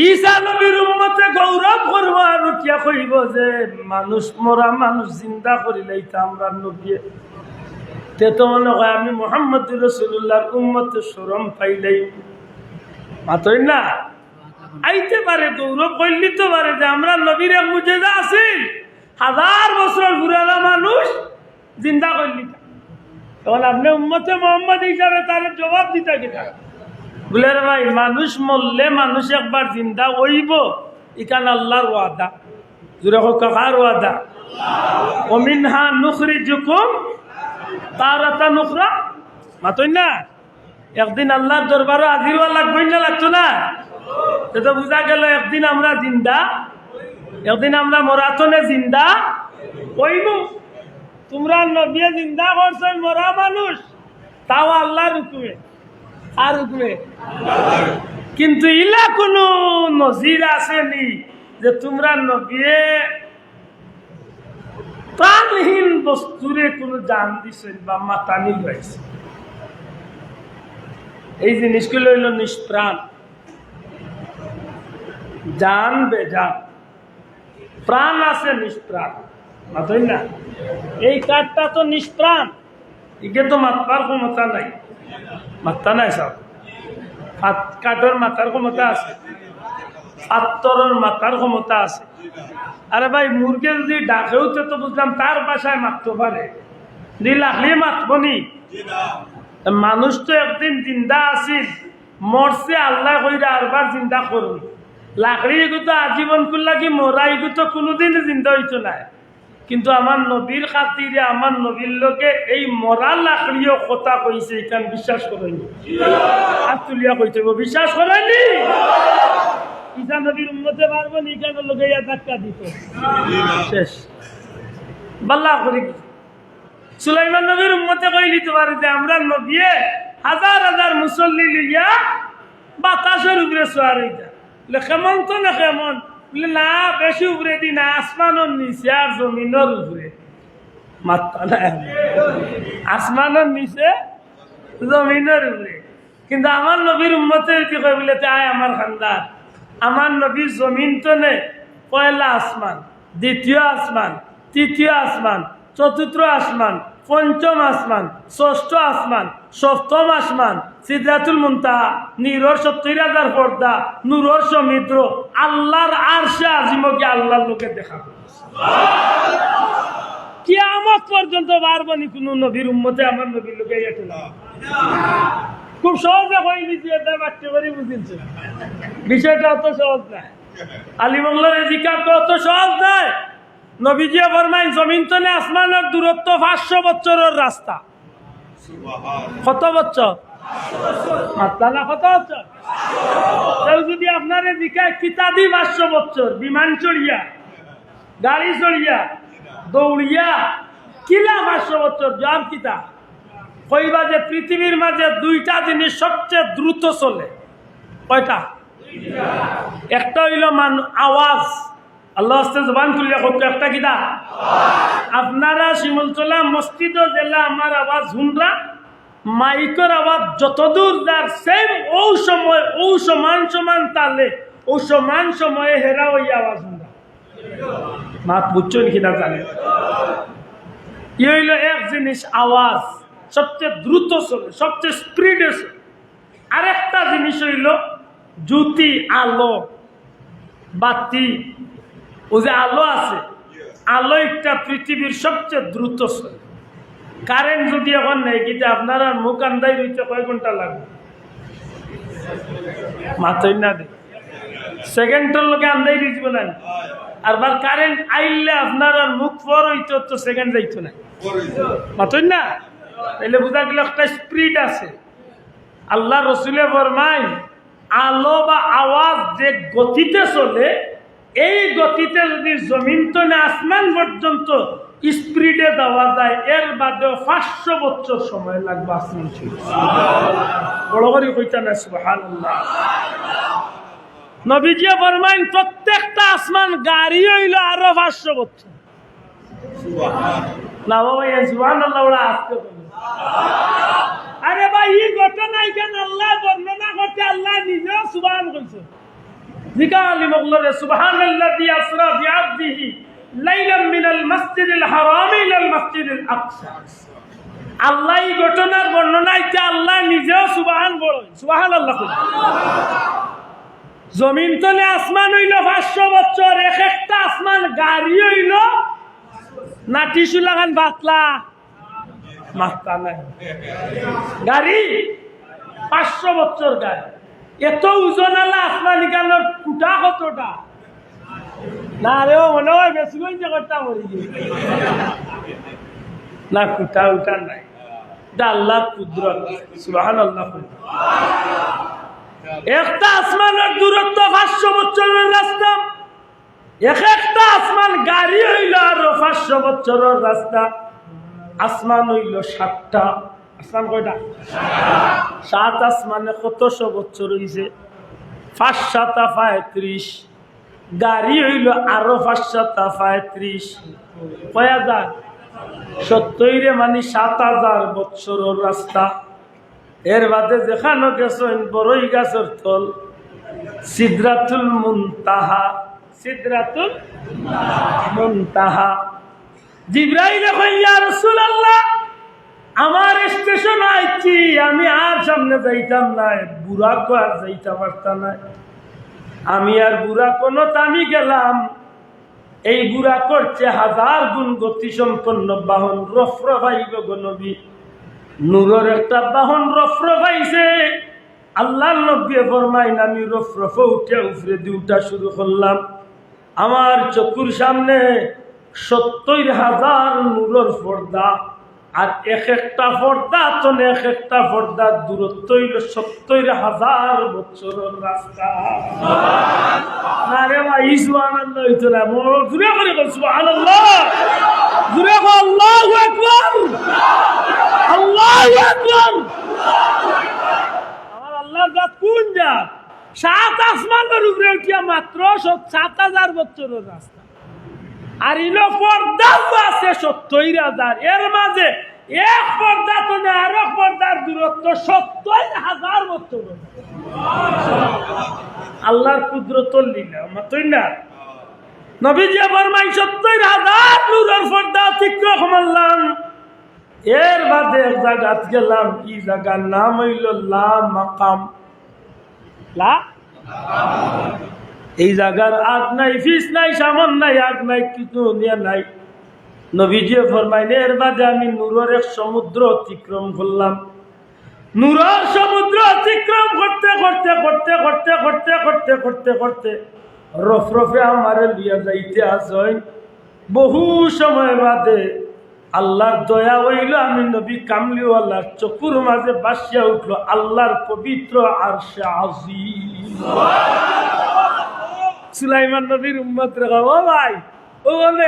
ঈসা নবীর উম্মতে গৌরব করব আর কিয়া কইব যে মানুষ মরা মানুষ জিন্দা করিলেই তো আমরা নবী, তে তো মনে হয় আমি মুহাম্মদ রাসূলুল্লাহর উম্মতে শরম পাইলেই মাতই না আইতে পারে, গৌরব করলি তো পারে যে আমরা নবীর এক মুজিজা আছেন, 1000 বছর পুরানা মানুষ জিন্দা করলি, তখন আপনি উম্মতে মুহাম্মদ হিসাবে তার জবাব দিতে কিনা বলে রে ভাই মানুষ মরলে মানুষ একবার জিন্দা হইব, ইকান আল্লাহর ওয়াদা, জুরে হোক কার ওয়াদা, ওমিনহা নুখরিজুকুম তারাতান উখরা। মাতই না একদিন আল্লাহর দরবারে হাজির হওয়া লাগবে না, লাগতো না? তো বুঝা গেল একদিন আমরা জিন্দা, একদিন আমরা মরাতনে জিন্দা হইব। তোমরা নবী জিন্দা করছো মরা মানুষ, তাও আল্লাহর হুকুমে আর হুকুমে, কিন্তু ইলা কোনো নজির আসেনি যে তোমরা নবী প্রাণহীন বস্তুরে কোনো জান দিছেন বা মাতানি হয়েছে। এই জিনিসগুলো হইল নিষ্প্রাণ, জান বেজান, প্রাণ আছে নিষ্প্রাণ, মাতই না? এই কাঠটা তো নিষ্প্রাণ, একে তো মাতবার ক্ষমতা নাই, মাত্তা নাই সব। কাঠের মাথার ক্ষমতা আছে, পাত্তরের মাথার ক্ষমতা আছে। আরে ভাই মুরগে যদি ডাকেও তো বুঝলাম তার বাসায় মারতে পারে, লাখলি মাতবনি। মানুষ তো একদিন জিন্দা আছিল, মরছে আল্লাহ কইরা আরবার জিন্দা করুন। লাকড়ি এগুলো আজীবন করলা কি মরা এগুলো তো কোনোদিন জিন্দা হইতো না, কিন্তু আমার নবীর খাতিরে আমার নবীর লোকে এই মরা লাকড়িও কথা কইছে, এখান বিশ্বাস করেনি। হাত তুলিয়া কইতে বিশ্বাস করেনি, ঈসা নবীর উম্মতে পারবো নি, কেন লোকে ধাক্কা দিত শেষ বাল্লা করে। সুলাইমান নবীর উম্মতে কইলি তোমার যে আমরা নবী 1000 মুসল্লি লিয়া বাতাসের উপরে সোয়ার হইতা, কেমন তো না কেমন বলে না, বেশি উপরে দি না, আসমানের নিচে আর জমিনের উপরে মাত্রা না। আসমানের নিচে জমিনের উপরে। কিন্তু আমার নবীর উম্মতের কি কয় বলে আয় আমার খানদার, আমার নবীর জমিন তো নেই, পয়লা আসমান, দ্বিতীয় আসমান, তৃতীয় আসমান, চতুর্থ আসমান, পঞ্চম আসমান, ষষ্ঠ আসমান, সপ্তম আসমান, সিদরাতুল মুনতাহা, নিরর ৭০,০০০ পর্দা, নূরর সমুদ্র, আল্লাহর আরশে আজিমকে আল্লাহর লোকে দেখা কিয়ামত পর্যন্ত পারবনি কোন নবীর উম্মতে আমার নবীর লোকে এটা না। খুব সহজে হয়নি যে এটা বাচ্চা করে বুঝিয়েছে, বিষয়টা অত সহজ নয়। আলিমুল্লাহর জিকারটা অত সহজ নয়। নবীজি ফরমাইন জমিন তলে আসমানের দূরত্ব ৫০০ বছরের রাস্তা। কত বছর? মাত্রা কত বছর? কেউ যদি আপনার জিকায় কিতাদি ৫০০ বছর, বিমান চড়িয়া, গাড়ি চড়িয়া, দৌড়িয়া, কিলা ৫০০ বছর, জব কিতা কইবা যে পৃথিবীর মাঝে দুইটা জিনিস সবচেয়ে দ্রুত চলে। কয়টা? একটা হইল আওয়াজ, আল্লাহ আস্তে জবান খুলিয়া হোক, একটা কিতা আপনারা শিমুলতলা মসজিদ জেলা আমার আওয়াজ শুনরা, মাইকের আওয়াজ যতদূর যার সেম ও সময় ও সমান সমান তালে ও সমান সময়ে হেরা ওই আওয়াজ শুনরা। মাত বুঝছেন কিনা জানে? ই হইল এক জিনিস, আওয়াজ সবচেয়ে দ্রুত চলে, সবচেয়ে স্পিডে চলে। আরেকটা জিনিস হইল জ্যোতি, আলো, বাতি। ও যে আলো আছে, আলো একটা পৃথিবীর সবচেয়ে দ্রুত চলে। কারেন্ট যদি এখন নেই, কিন্তু আপনারা মুখ আন্দাই রইতে কয় ঘন্টা লাগবে? মাথায় না দে সেকেন্ডের লোকে আন্দাই দিতে না। আর বার কারেন্ট আইলে আপনার মুখ পর হইতে তো সেকেন্ড যাইতো না, মাথায় না। তাইলে বোঝা গেল একটা স্পিড আছে। আল্লাহ রসুলে ফরমায় আলো বা আওয়াজ যে গতিতে চলে, এই গতিতে যদি জমিন তলে আসমান পর্যন্ত স্পিডে দেওয়া যায়, এর বাদেও ৫০০ বছর সময় লাগবে আসমান ছুঁই। বড় করে কইতা না সুবহানাল্লাহ। নবীজি ফরমাইন প্রত্যেকটা আসমান গাড়ি হইল আরো ৫০০ বছর। না বাবা সুবহানাল্লাহ ওরা আসতে পারে। আরে ভাই এই ঘটনা এখানে আল্লাহ বর্ণনা করতে, আল্লাহ নিজেও সুবহান কইছে। জিকা আলিমুল্লাহ সুবহানাল্লাযী আসরা বিআবদিহি লাইলাম মিনাল মাসজিদিল হারাম ইলাল মাসজিদিল আকসা। আল্লাহ এই ঘটনার বর্ণনা এটা আল্লাহ নিজেও সুবহান বলে, সুবহানাল্লাহ। জমিন তলে আসমান হইল ৫০০ বছর, এক একটা আসমান গাড়ি হইল না টিসু লাগান বাতলা মাত্রা নাই। গাড়ি ৫০০ বছর গাড়ি, এত ওজন আলা আসমান ইকানোর কুটা কতটা না রে, মনে হয় বেশি যে করতাম না, কুটা উঠা নাই। আল্লাহর কুদরত, সুবহানাল্লাহ। একটা আসমানের দূরত্ব ৫০০ বছরের রাস্তা, এক একটা আসমান গাড়ি হইল আরো ৫০০ বছরের রাস্তা। আসমান হইল ৭টা। আসমান কয়টা? ৭ আসমানে কতশো বছর হইছে? ৫ ৭ ৩৫। গাড়ি হইল আরো ৫ ৭ ৩৫। কয় হাজার? ৭০ মানে ৭,০০০ বছরের রাস্তা। এর বাদে যেখানে গেছেন বড়ই গাছের তল, সিদরাতুল মুনতাহা, সিদরাতুল মুনতাহা। জিবরাইল কইল ইয়া রাসূলুল্লাহ, আমার স্টেশন আইছি, আমি আর সামনে যাইতাম না, বুড়াকো আর যাইতে পারতাম না। আমি আর বুড়াকো আমি গেলাম, এই বুড়া করছে ১০০০ গুণ গতি সম্পন্ন বাহন, রফরফাইব গো নবী। নূরের একটা বাহন রফরফাইছে। আল্লাহর নবী ফরমাইন আমি রফরফ উঠে উপরে দিয়ে উঠা শুরু করলাম। আমার চকুর সামনে ৭০,০০০ নূরের পর্দা, আর এক একটা পর্দা তো এক একটা পর্দার দূরত্ব হইল ৭০,০০০ বছরের রাস্তা। আরে ভাই সুবহানাল্লাহ হইতো না, জুড়ে করে বল সুবহানাল্লাহ, জুড়ে বল আল্লাহু আকবার, আল্লাহু আকবার। আমার আল্লাহর জাত কোন জাত? ৭ আসমানের উপরে উঠিয়া মাত্র ৭,০০০ বছরের রাস্তা। আর ইলো পর্দা আছে ৭০,০০০। এর মাঝে এক পর্দা তো না আর এক পর্দার দূরত্ব 70,000 বছর। আল্লাহর কুদরতর লীলা মাতই না। নবীজি ফরমাই 70,000 নূরের পর্দা অতিক্রম করলাম। এর বাদে এক জায়গাত গেলাম, এই জায়গার নাম হইল লা মাকাম। লা এই জায়গার আগ নাই, ফিস নাই, সামন নাই, আগ নাই, কিছু নিয়ে নাই। নবীজি ফরমাইলে এর বাদে আমি নূরের এক সমুদ্র অতিক্রম করলাম। নূরের সমুদ্র অতিক্রম করতে করতে করতে করতে করতে করতে করতে করতে রফরফে আমারে লিয়া যাইতে আসেন। বহু সময় বাদে আল্লাহর দয়া হইল, আমি নবী কামলিওয়ালার চকুর মাঝে বাসিয়া উঠল আল্লাহর পবিত্র আরশে আজিম। সুলাইমান নবীর উম্মত রেখা, ও ভাই ও বলে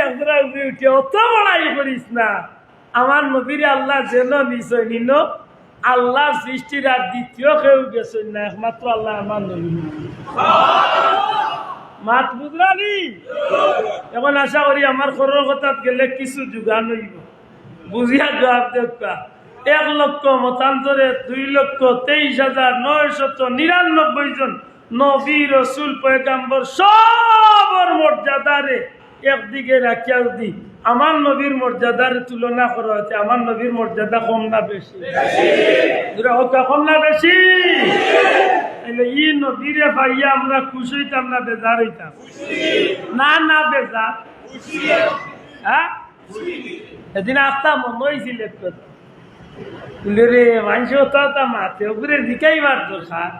উঠে অত বড়াই করিস না। আমার নবীর আল্লাহ যেন নিশ্চয় নিন, আল্লাহর সৃষ্টির আর দ্বিতীয় কেউ গেছেন না, একমাত্র আল্লাহ আমার নবী। মাত বুঝলানি? এখন আশা করি আমার খরর কথা গেলে কিছু যোগান হইব, বুঝিয়া জবাব দেখা। 1 লক্ষ মতান্তরে 2,23,999 জন নবী রসুল পয়গাম্বর সবর মর্যাদারে একদিকে রাখিয়া দি আমার নবীর মর্যাদার তুলনা করা হচ্ছে, আমার নবীর মর্যাদা কম না বেশি? কম না বেশি? ই নবীরে পাইয়া আমরা খুশি হইতাম না বেজার হইতাম? না না বেজার। হ্যাঁ, সেদিন আসতা মনে হয়েছিল রে মানুষ হতা মাতে ওপরে জিকাইবার দরকার।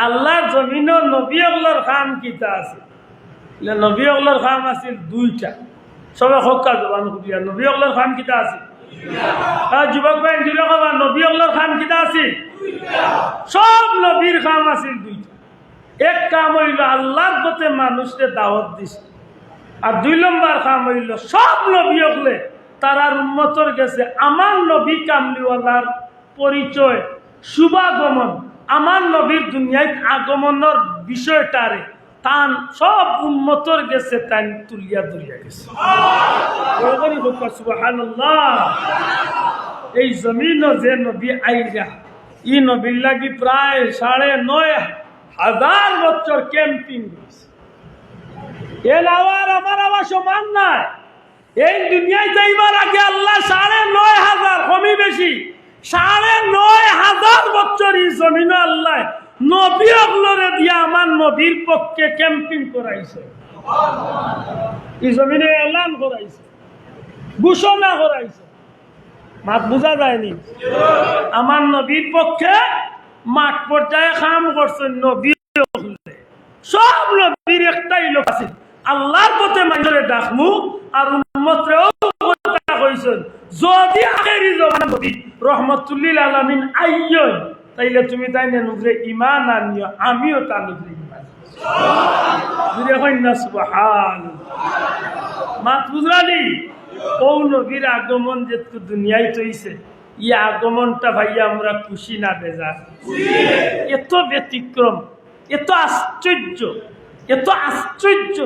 আল্লাহর জমিন নবী অগলর খাম কিতা আছে? নবী অগলর খাম আছিল 2টা। সবে হকা জবান খুবিয়া নবী অগলর খাম কিতা আছে? যুবক ভাই জুড়ে কবা নবী অগলর খাম কিতা আছে? সব নবীর খাম আছিল 2টা। এক কাম হইল আল্লাহর পথে মানুষকে দাওয়াত দিছে, আর 2 নম্বর কাম হইল সব নবী অগলে তারার উম্মতর গেছে আমার নবী কামলিওয়ালার পরিচয়, শুভাগমন, আমার নবীর দুনিয়ায় আগমনের বিষয়টারে তান সব উম্মতর গেছে তাই তুলিয়া ধরিয়া গেছে। সুবহানাল্লাহ। এই জমিন যে নবী আইরা, ই নবীর লাগি প্রায় 9,500 বছর ক্যাম্পিং করেছে। এর আমার আবার সমান নাই। এই দুনিয়ায় যাইবার আগে আল্লাহ 9,500 কমই বেশি 9,500 বছর এই জমিনে আল্লাহ নবী অগলরে দিয়া আমার নবীর পক্ষে ক্যাম্পিং করাইছে। এই জমিনে এলান করাইছে, ঘোষণা করাইছে। মাত বুঝা যায়নি? আমার নবীর পক্ষে মাঠ পর্যায়ে কাম করছেন নবী। সব নবীর একটাই লোক আছে, আল্লাহর পথে মানুষের ডাকমু আর উম্মতরেও কথা কইছেন যদি আখেরি জমান নবী রহমাতুল্লিল আলামিন আইয়ন তাইলে তুমি তাই নুকরে ঈমান আনিও, আমিও তা নুকরে ঈমান। যদি কই না সুবহানাল্লাহ। মাত বুঝরানি? ও নবীর আগমন যেটুকু দুনিয়ায় তৈছে, ই আগমনটা ভাইয়া আমরা খুশি না বেজার? এত ব্যতিক্রম, এত আশ্চর্য, এত আশ্চর্য,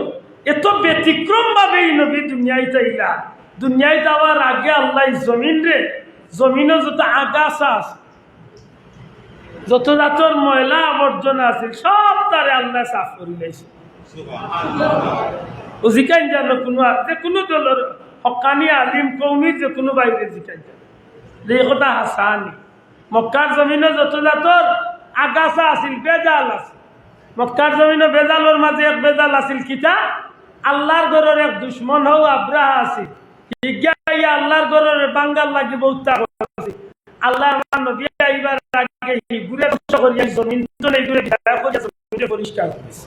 এত ব্যতিক্রম ভাবে এই নবী দুনিয়ায় তাইলা। দুনিয়ায় যাওয়ার আগে আল্লাহ জমিন রে, জমিনে যত আগাছা আছে, যত জাতর ময়লা আবর্জনা আছে, সব তারে আল্লাহ সাফ করে লাইছে। ও জিকাই জানো কোনো যে কোনো দলের হকানি আলিম কৌমি যে কোনো বাইরে জিকাই জানো যে কথা হাসানি। মক্কার জমিনে যত জাতর আগাছা আছিল, বেজাল আছে। মক্কার জমিনে বেজালর মাঝে এক বেজাল আছিল কিতা? আল্লাহর ঘরের এক দুশ্মন হও আব্রাহা আছিল। আল্লাহর ঘরের বাঙ্গাল লাগি বহুত আল্লাহ নবী আইবার আগে ঘুরে করিয়া জমিন ঘুরে পরিষ্কার করেছে।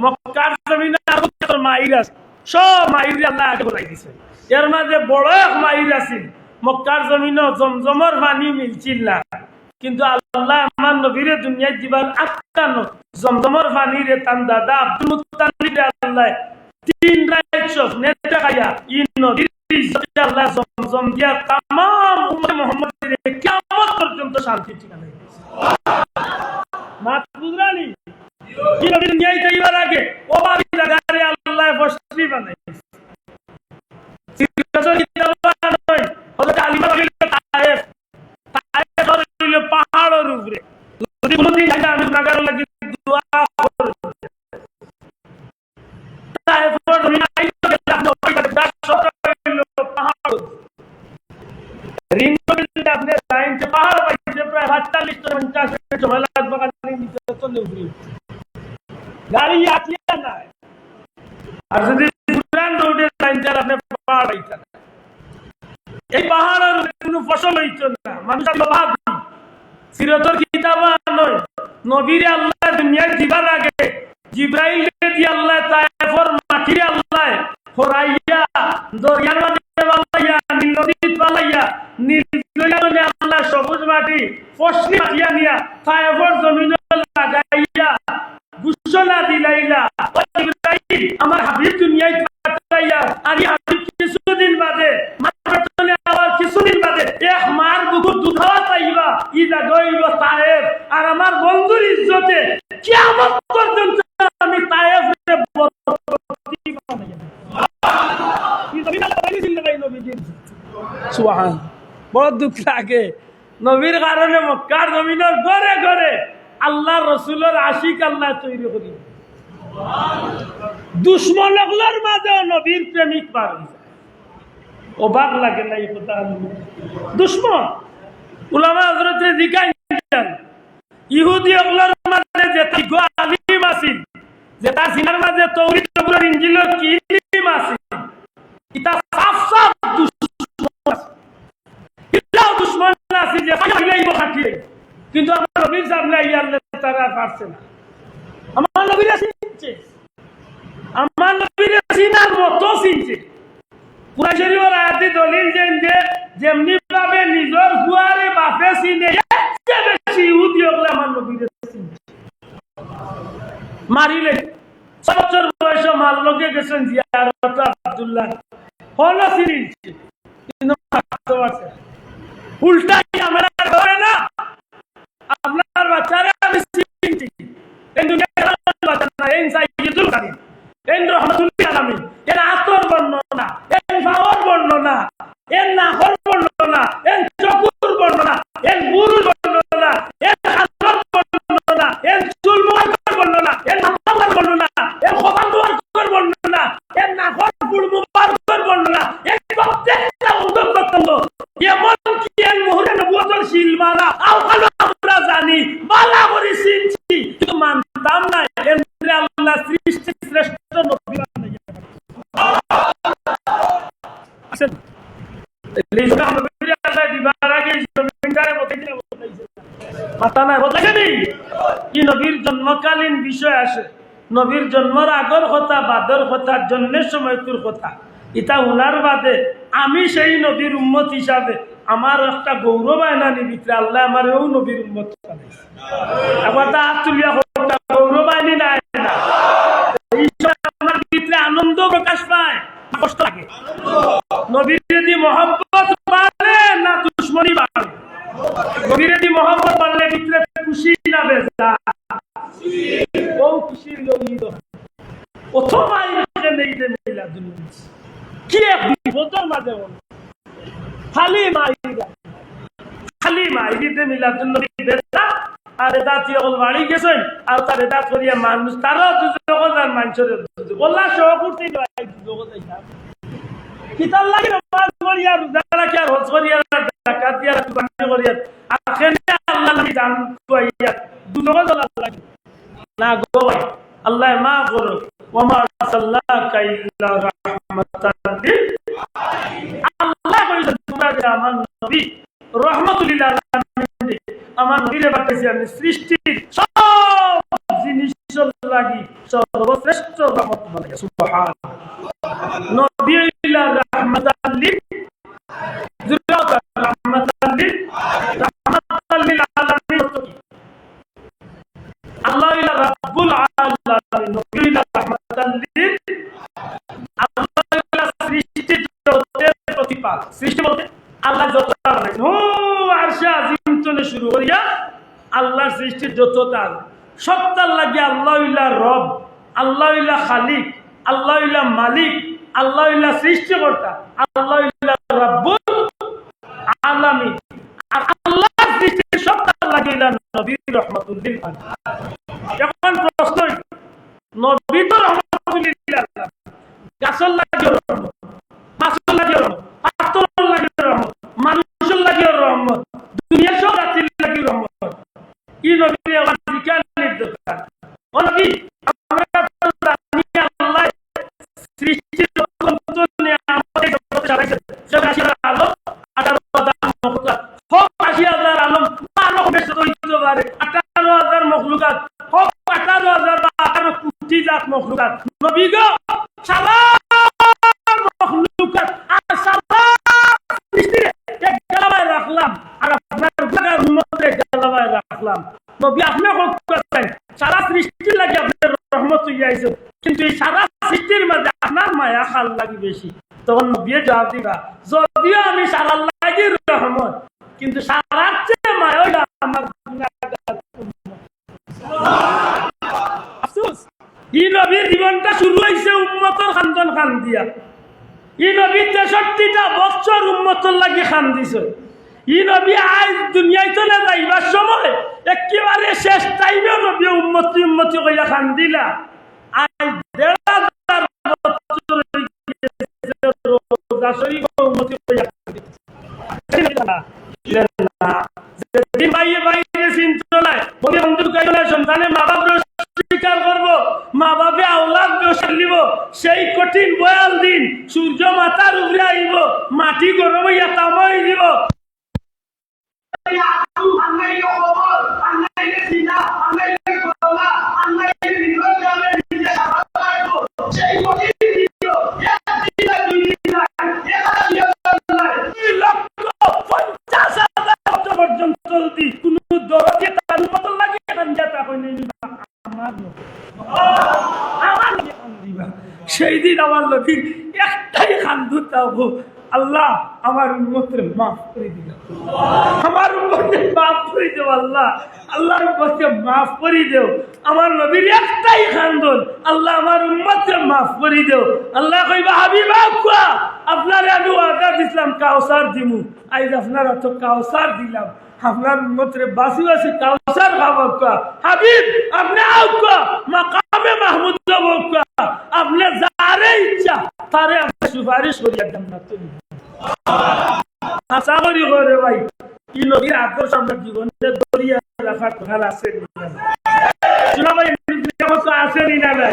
মক্কার জমিনে মাইর আছে, সব মাইর আল্লাহ আগে বলাই দিছে। এর মাঝে বড় এক মাইর আছিল। মক্কার জমিনে জমজমর পানি মিলছিল না, কিন্তু আল্লাহ আমার নবীরে দুনিয়ায় জীবন আটকানো জমজমর পানিরে তান দাদা আব্দুল মুত্তালিব আল্লাহ 3 রাত নেতা খাইয়া ই নবীর ইজ্জতে আল্লাহ জমজম দিয়া तमाम উম্মত মুহাম্মদের কিয়ামত পর্যন্ত শান্তি ঠিকানা দিয়েছে। মাত বুঝরানি? কি নবী দুনিয়ায় যাইবার আগে ও বাবি জায়গায় আল্লাহ বসতি বানাইছে। 50 মিনিট সময় লাগবে কারণ নিচে চলে উঠি গাড়ি আটিয়া নাই আর যদি পুরান রোডে লাইনটা আপনি পাহাড় আইতেন এই পাহাড়ের কোনো ফসল হইতো না মানুষের অভাব সিরাতের কিতাব নয় নবীর আল্লাহ দুনিয়ায় দিবার আগে জিব্রাইলকে দিয়ে আল্লাহ তায়েফের মাটিরে আল্লাহ ফরাইয়া দরিয়ার মাঝে বালাইয়া নীল নদীত বালাইয়া নীল দরিয়া আল্লাহ সবুজ মাটি ফসলি মাটিয়া নিয়া তায়েফের জমিনে লাগাইয়া ঘোষণা দিলাইলা ও জিব্রাইল আমার হাবিব দুনিয়ায় পাঠাইয়া আর এই হাবিব কিছুদিন বাদে মাত্র আবার কিছুদিন বাদে এক মার বুকুর দুধাওয়া পাইবা ইদা গইব তায়েফ আর আমার বন্ধুর ইজ্জতে কিয়ামত পর্যন্ত আমি তায়েফে বরকতি বানাইয়া সুবহান বড় দুঃখ লাগে নবীর কারণে মক্কার জমিনের ঘরে ঘরে আল্লাহ রসুলের আশিক আল্লাহ তৈরি করি দুশ্মনগুলোর মাঝেও নবীর প্রেমিক পার অবাক লাগে না এই কথা দুশ্মন উলামা হযরতে জিজ্ঞাসা ইহুদি ওগুলোর মাঝে যে আলিম আছিল যে তার সিনার মাঝে তৌরাত ওগুলোর ইনজিলের কি ইলম আছিল এটা সাফ সাফ দুশ্মন ইল্লাহ দুশ্মন আছে যে পাইলাই বখাটিয়ে কিন্তু আমার নবীর সামনে আল্লাহ তাআলা পারছে না আমার নবীর চিনছে আমার নবীর চিনার মতো চিনছে কুরআন শরীফের আয়াতে দলিল যে যেমনি ভাবে নিজের হুয়ারে বাপে চিনে যে বেশি ইহুদি ওগুলা আমার নবীর চিনছে মারিলে 6 বছর বয়সে মারলকে গেছেন জিয়ারত আব্দুল্লাহ হলো চিনছে কিন্তু আছে উল্টাই আমরা ধরে না আপনার বাচ্চারা আমি চিনছি এই দুনিয়ার বাচ্চা না এই সাইয়্যিদুল কারীম এই রহমাতুল আলামিন এর আতর বর্ণনা এর ফাওয়ার বর্ণনা এর নাহর বর্ণনা এর চকুর বর্ণনা এর বুরুর বর্ণনা এর হাতর বর্ণনা এর চুলমুর বর্ণনা এর নামার বর্ণনা এর খোবান্দুর বর্ণনা এর নাহর বুড় মুবারকের বর্ণনা এই প্রত্যেকটা উদ্যোগ এমন কি এর মুহূর্তে নবুয়তের শিলমালা আমরা জানি বালা করে চিনছি কিন্তু মানতাম না এর আল্লাহ সৃষ্টি শ্রেষ্ঠ নবী বানাইয়া আসেন এই জন্য আমরা আল্লাহ দিবার আগে জমিনটারে বতাইছে মাথা নাই বতাইছে কি নবীর জন্মকালীন বিষয় আসে নবীর জন্মের আগর কথা বাদর কথা জন্মের সময়তুর কথা এটা উনার বাদে আমি সেই নবীর উম্মত হিসাবে আমার একটা গৌরব আয়নানি ভিতরে আল্লাহ আমার ও নবীর উম্মত বানাইছে আবার তা হাত তুলিয়া গৌরব আইনি না আমার ভিতরে আনন্দ প্রকাশ পায় কষ্ট লাগে নবীর যদি মহব্বত বাড়ে না দুশ্মনী বাড়ে নবীর যদি মহব্বত বাড়লে ভিতরে খুশি না বেজা ও খুশির লঙ্গিত প্রথম আইনে নেই যে মিলাদুন নবী কি এক বিপদের মাঝে খালি মাইরিতে মিলাদুন নবী বেজা আর এটা তিয়ল বাড়ি গেছেন আর তার এটা করিয়া মানুষ তারও দুজন আর মানুষের বললা সহ করতে কিতাল লাগে নামাজ করিয়া রোজা রাখি আর হজ করিয়া যাকাত দিয়া কুরবানি করিয়া আখেরে আল্লাহ নবী জান কইয়া দুজন লাগে না গো আল্লাহ মা করো ওয়া মা সাল্লাকা ইল্লা রাহমাতান লিল আল্লাহ কইছে তোমরা যে আমার নবী রাহমাতুল লিল আলামিন আমার নবীরে বাতাইছি আমি সৃষ্টির সব জিনিসের লাগি সর্বশ্রেষ্ঠ রহমত বানাইয়া সুবহানাল্লাহ নবী ইলা রাহমাতাল লিল রাহমাতাল লিল আলামিন আল্লাহ ইলা রাব্বুল আলামিন নবী ইলা রাহমাতাল লিল আল্লাহ ইলা সৃষ্টির জগতের প্রতিপালক সৃষ্টি বলতে আল্লাহ যত বানাইছেন ও আরশে আজিম থেকে শুরু করিয়া আল্লাহর সৃষ্টির যতটা সত্তার লাগে আল্লাহ ইলা রব আল্লাহ ইলা খালিক আল্লাহ ইলা মালিক আল্লাহ ইলা সৃষ্টিকর্তা আল্লাহ ইলা রাব্বুল আলামিন আর আল্লাহর সৃষ্টির সত্তার লাগে ইলা নবী রাহমাতুল লিল আলামিন এখন প্রশ্ন নবী তো রাহমাতুল লিল আলামিন গাছর লাগে রহমত মাছর লাগে রহমত পাথরের লাগে রহমত মানুষের লাগে রহমত দুনিয়ার সব জাতির লাগে রহমত তখন নবিয়ে জবাব দিবা যদিও আমি সারার লাগি রহমত কিন্তু সারার চেয়ে মায় হইল আমার গুনাহগার উম্মত। আফসোস ই নবীর জীবনটা শুরু হয়েছে উম্মতের খান্দন খান দিয়া। ই নবী 63টা বছর উম্মতের লাগি খান দিছে। ই নবী আজ দুনিয়ায় চলে যাইবার সময় একেবারে শেষ টাইমে নবী উম্মতি উম্মতি কইয়া খান দিলা। আজ 1,500 বছর রোজা শরীফ উম্মতি কইয়া যেদিন বাইরে বাইরে চিন্তা নাই বন্ধু কাইলে সন্তানে মা বাবার স্বীকার করবো, মা বাপে আওলাদ বসে নিব, সেই কঠিন বয়াল দিন সূর্য মাথার উপরে আইব, মাটি গরম হইয়া তামাই দিব। সেই দিন আমার নবীর একটাই খান্দু তাবো, আল্লাহ আমার উম্মতের মাফ করে দিও, আমার উম্মতের মাফ করে দেও, আল্লাহ আল্লাহর উম্মতকে মাফ করে দেও। আমার নবীর একটাই খান্দন, আল্লাহ আমার উম্মতকে মাফ করে দেও। আল্লাহ কইবা হাবিবা কুয়া আপনারে আমি ওয়াদা দিছিলাম কাউসার দিমু, আজ আপনারা তো কাউসার দিলাম, আপনার উম্মতরে বাসি বাসি কাউসার খাবো কা। হাবিব আপনি আও কা মাকামে মাহমুদ যাবো কা, আপনি যারে ইচ্ছা তারে আপনি সুপারিশ করিয়া জান্নাতে নিবেন। আশা করি করে ভাই কি নবীর আদর্শ আমরা জীবনে দরিয়া রাখার কথা আছে শোনা ভাই, আছে না নাই?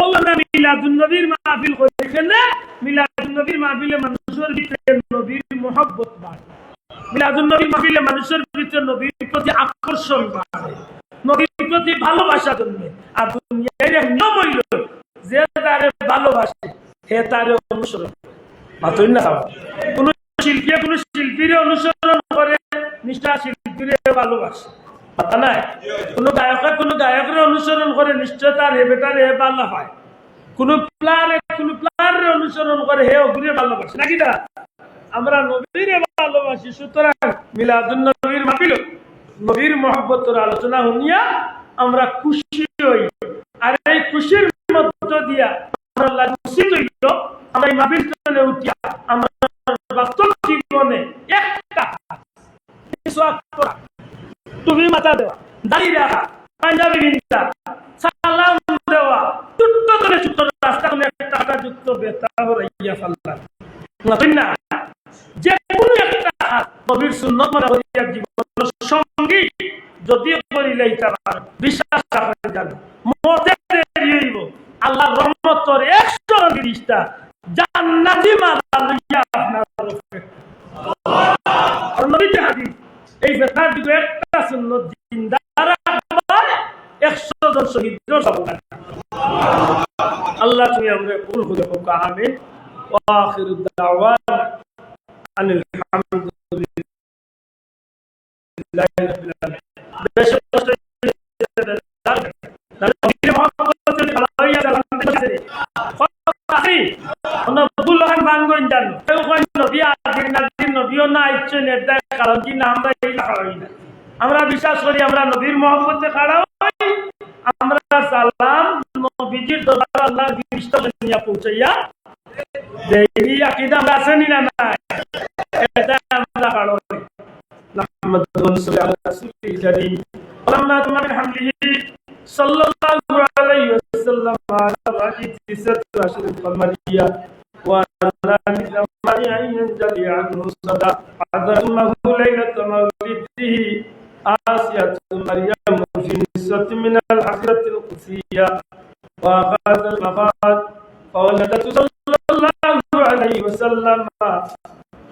ওলা মিলাদুন নবীর মাহফিল কইছেন, মিলাদুন নবীর মাহফিলে মানুষের ভিতরে নবীর মহব্বত বাড়ে, মিলাদুন নবীর মাহফিলে মানুষের ভিতরে নবীর প্রতি আকর্ষণ বাড়ে, নবীর প্রতি ভালোবাসা জন্মে। আর দুনিয়ার নিয়ম হইল যে তারে ভালোবাসে হে তারে অনুসরণ মাতই না। কোন শিল্পী কোন শিল্পীর অনুসরণ করে নিষ্ঠা শিল্পীরে ভালোবাসে কথা নাই। কোন গায়কের অনুসরণ করে নিশ্চয় তার হে বেটার হে ভালো হয়। কোন প্লারের অনুসরণ করে হে অগ্রে ভালোবাসে নাকি না? আমরা নবীরে ভালোবাসি, সুতরাং মিলাদুন নবীর মাহফিল নবীর মহব্বতের আলোচনা শুনিয়া আমরা খুশি হই। আর এই খুশির মধ্য দিয়া আমরা খুশি হইল আমরা এই মাহফিল চলে উঠিয়া আমরা বাস্তব জীবনে একটা তুমি মাথা দেওয়া, দাঁড়িয়ে রাখা, পাঞ্জাবি বিন্দা, সালাম দেওয়া, ছোট্ট করে ছোট্ট রাস্তা কোনো একটা যুক্ত বেতা হইয়া ফেললাম না। যে কোনো একটা নবীর সুন্নত মনে করিয়া জীবনের সঙ্গী যদিও করিলে বিশ্বাস রাখা যাবে মতে হইব আল্লাহর রহমতের 130টা জান্নাতি মালা লইয়া আপনার নবীর হাদিস এই বেতার দিকে একটা সুন্নত জিন্দা রাখবার 100 জন শহীদের সবকার। আল্লাহ তুমি আমরা কবুল করে হোক, আমিন। ওয়া আখিরু দাওয়ানা আলহামদুলিল্লাহি রাব্বিল আলামিন। আমরা বিশ্বাস করি আমরা নবীর মহব্বতে খাড়া হই, আমরা সালাম নবীজির দরবারে আল্লাহর দৃষ্টি নিয়ে পৌঁছাইয়া দেই। আকীদা আমরা আছেন না নাই? এটা আমরা খাড়া হই। মুহাম্মাদুর রাসূলুল্লাহ কারীম আল্লাহু তাআলা হামদিহি সাল্লাল্লাহু আলাইহি ওয়াসাল্লাম আলা রাহিতি সাতরাশিল কমারিয়া ওয়া আলা আইন জালি আনহু সাদা আদমাহু লাইলাতুল মাউলিদিহি আসিয়াতু মারইয়াম ফি নিসাতি মিনাল হাজরাতিল কুসিয়া ওয়া গাদাল মাফাত ফাওলাদাতু সাল্লাল্লাহু আলাইহি ওয়াসাল্লাম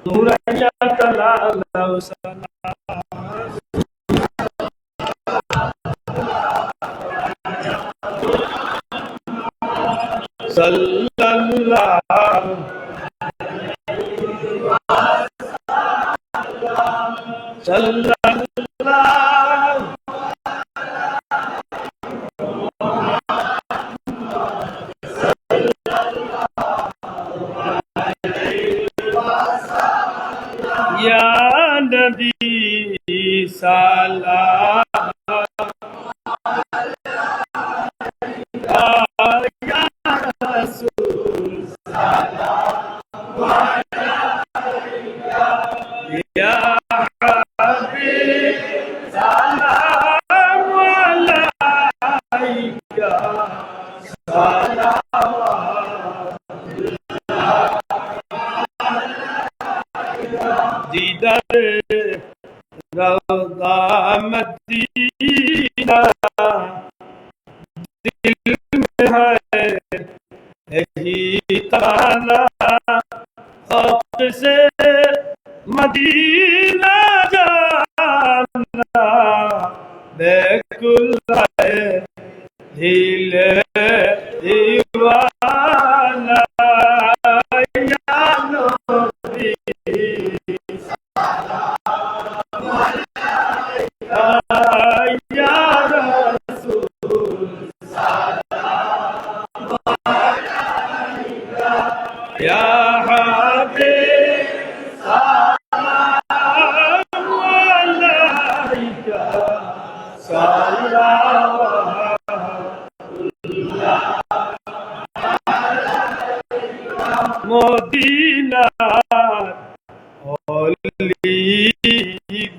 নূরাইয়াত লা আল্লাহু সাল্লাল্লাহু সালাম ইয়া রাসূল ইয়া হাবিব সালাম আলাইকা दीदार रौदा मदीना दिल में है यही ताना खौफ से मदीना जाना बेकुल है दिल दीवाना या नबी या रसूल या हबीब सलाम अलैका सल्लल्लाहु मदीना অলি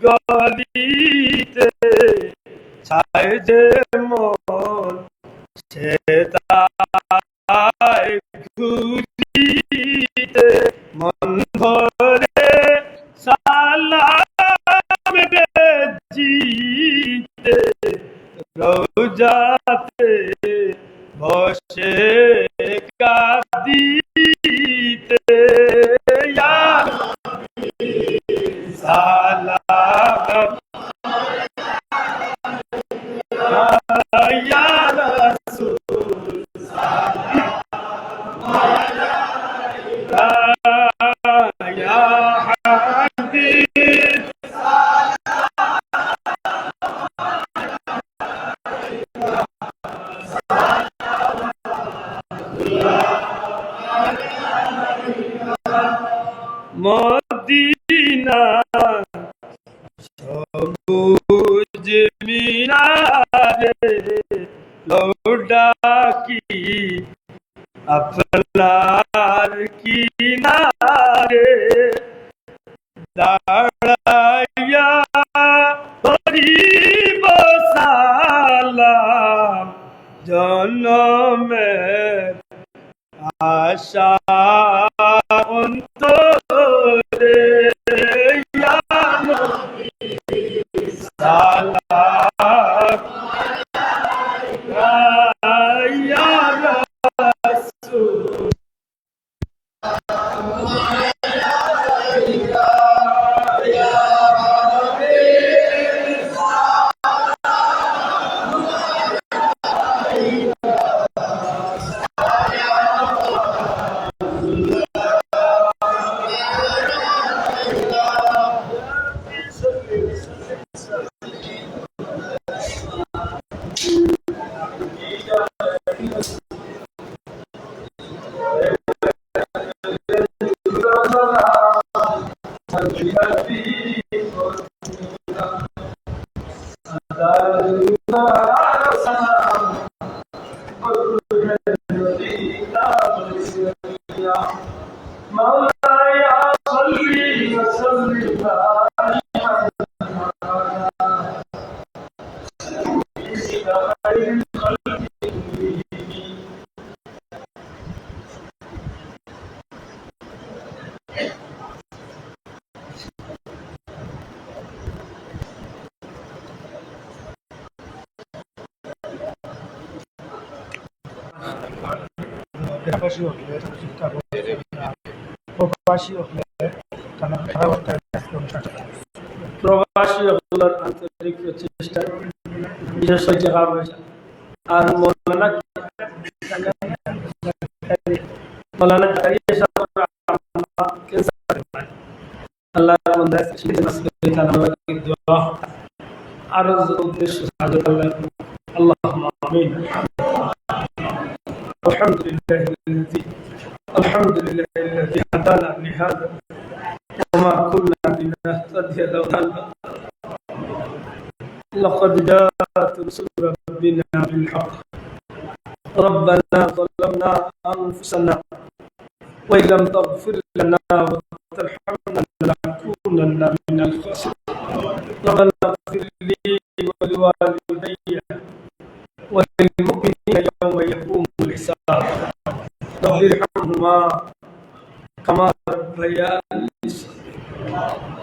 গলিতে ছায় যে মন সে তাই ঘুরিতে মন ভরে সালাম বেজিতে রোজাতে বসে কাঁদিতে ইয়া সালাম ইয়া রাসূল ইয়া হাবিব মদিনা সবুজ মিনারে লৌটা কি আপনার কিনারে দাঁড়াইয়া করিব সালাম জনমের আশা অন্তরে ইয়া নবী সালাম ইয়া রাসূল প্রবাসী হলার আন্তরিক প্রচেষ্টা নিজস্ব জায়গা পয়সা আর মৌলানা আল্লাহ আর উদ্দেশ্য اللهم آمين الحمد لله الذي هدانا لهذا وما كنا لنهتدي لولا لقد جاءت رسل ربنا بالحق ربنا ظلمنا أنفسنا وإن لم تغفر لنا وترحمنا لنكونن من الخاسرين ربنا اغفر لي ولوالدي وللمؤمنين يوم يقوم الحساب رب ارحمهما كما ربياني صغيرا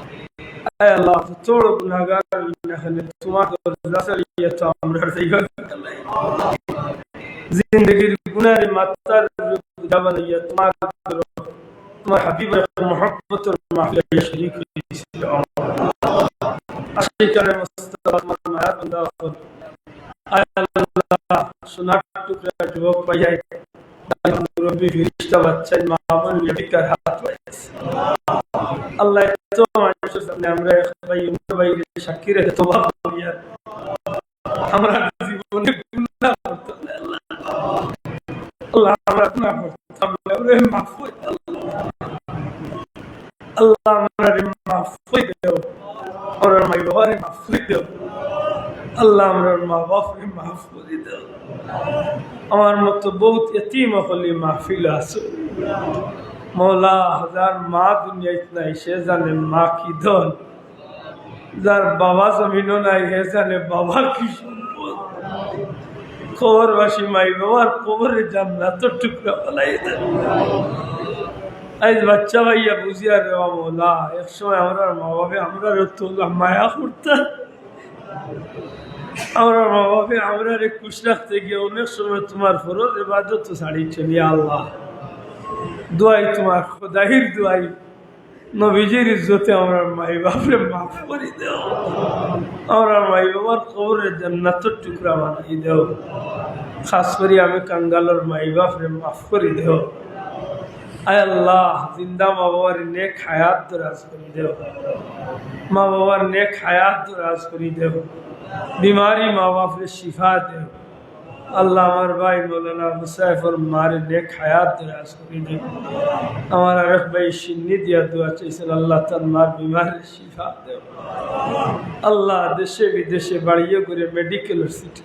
اے اللہ تو توڑ گناہگار نے تمہارا رسلیت تو امر دیگر زندگی گناہ ماتر جبل یہ تمہارا تمہارا حبیب محبت اور معافی شریک عشق مصطفی محمد بندہ اے اللہ سنا ٹکڑا جو پایا ربی فرشتہ بچہ معمول یہ کر ہاتھ اللہ تو মানুষের সামনে আমরা ভাই ভাই সাক্ষী রেখে তো আমরা জীবনে গুনাহ করতে আল্লাহ আমরা গুনাহ করতে আমরা মাফ করে আল্লাহ আমরা মাফ করে দাও আর মাই বাবারে মাফ করে দাও আল্লাহ আমরা মা বাবাকে মাফ করে দাও আমার মতো বহুত ইতিম হলি মাহফিল আছে मौला हजार माँ दुनिया इतना ऐसे जाने माँ की धन जार बाबा जमीनों ना है जाने बाबा की खबर वाशी माई बाबा खबर जानना तो टुकड़ा वाला इधर आज बच्चा भैया बुझिया रेवा मौला एक समय हमारा माँ बाप हमारा तो माया करता हमारा माँ बाप हमारा रे कुछ रखते गए उन्हें समय तुम्हारे फरोज इबादत तो साड़ी चलिए अल्लाह दुआई तुम्हार खुदाहिर दुआई नबीजीर इज्जते हमरा माई बापरे माफ करी दो हमरा माई बाবার কবরে জান্নাতের টুকরা বানাই দাও খাস করে আমি কাঙ্গালের মাই বাপরে মাফ করে দাও আয় আল্লাহ জিন্দা মা বাবার নেক হায়াত দরাজ করে দাও মা বাবার নেক হায়াত দরাজ করে দাও बीमारी माँ बाप रे शिफा दे अल्लाह हमारे भाई मौलाना मुसाइफ और हमारे नेक हयात दराज करी दे हमारा रख भाई शिन्नी दिया दुआ चाहिए अल्लाह तमार बीमार शिफा दे अल्लाह देशे विदेशे बाड़िए करे मेडिकल सिटी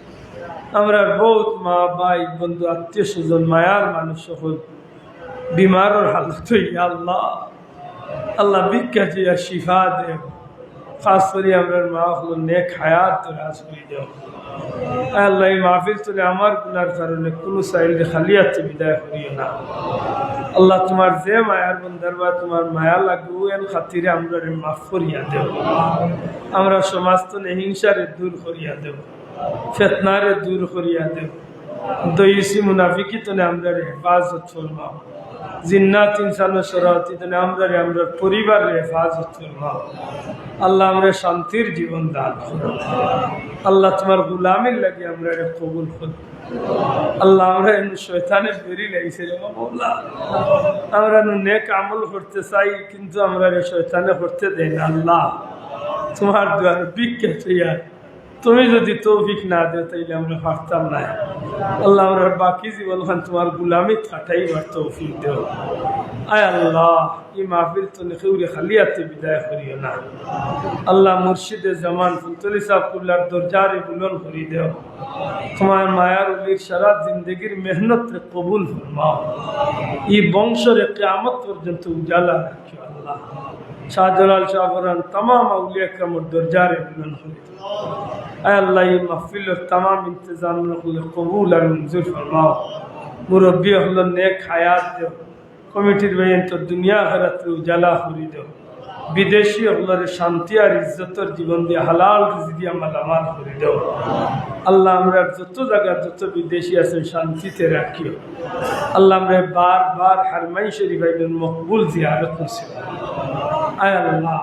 हमारा बहुत माँ भाई बंधु आत्मीय स्वजन मायार मानुष हल बीमार और हालत हुई अल्लाह अल्लाह बिका जी शिफा दे खास करी हमारे माँ को नेक हयात दराज करी दे আল্লাহ এই মাহফিল চলে আমার গুনার কারণে কোনো সাইলে খালিয়াতে বিদায় করিও না আল্লাহ তোমার যে মায়ার বন্দার বা তোমার মায়া লাগু এর খাতিরে আমরা মাফ করিয়া দেব আমরা সমাজ তো হিংসারে দূর করিয়া দেব ফিতনারে দূর করিয়া দেব দইসি মুনাফিকি তো আমরা হেফাজত ফরমাও জিন্নাত ইনসান শরাতি তো আমরা পরিবারের হেফাজত ফরমাও আল্লাহ আমরা শান্তির জীবন দান করো আল্লাহ তোমার গোলামির লাগে আমরা কবুল করো আল্লাহ আমরা শয়তানের বেরি লাগছে রে মাওলা আমরা নেক আমল করতে চাই কিন্তু আমরা শয়তানে করতে দেই না আল্লাহ তোমার দুয়ার ভিক্ষা চাইয়া তুমি যদি তৌফিক না দেও তাইলে আমরা পারতাম না আল্লাহ আমরা বাকি জীবন তোমার গোলামি কাটাইবার তৌফিক দেও আয় আল্লাহ এই মাহফিল তো নেখেউরে খালিয়াতে বিদায় করিও না আল্লাহ মুর্শিদে জামান ফুলতলি সাহেব কুল্লার দরজারে বুলন করি দেও তোমার মায়ার উলির সারা জিন্দগির মেহনত রে কবুল ফরমাও এই বংশরে কিয়ামত পর্যন্ত উজালা রাখিও আল্লাহ শাহজালাল শাহবরান तमाम औलिया करम दरजारे बुलंद हो ऐ अल्लाह ये महफिल और तमाम इंतजाम कबूल और मंजूर फरमाओ मुरब्बी अहल नेक हयात दो कमिटीर बयान तो दुनिया आखिरत उजाला करी दो विदेशी अहलर शांति और इज्जतर जीवन दिया हलाल रिज़्क़ दिया मालामाल करी दो अल्लाह हमरा যত জায়গা যত বিদেশি আছে শান্তিতে রাখিও আল্লাহ আমরা বারবার হরমাই শরীফের মকবুল জিয়ারত নসিব আয় আল্লাহ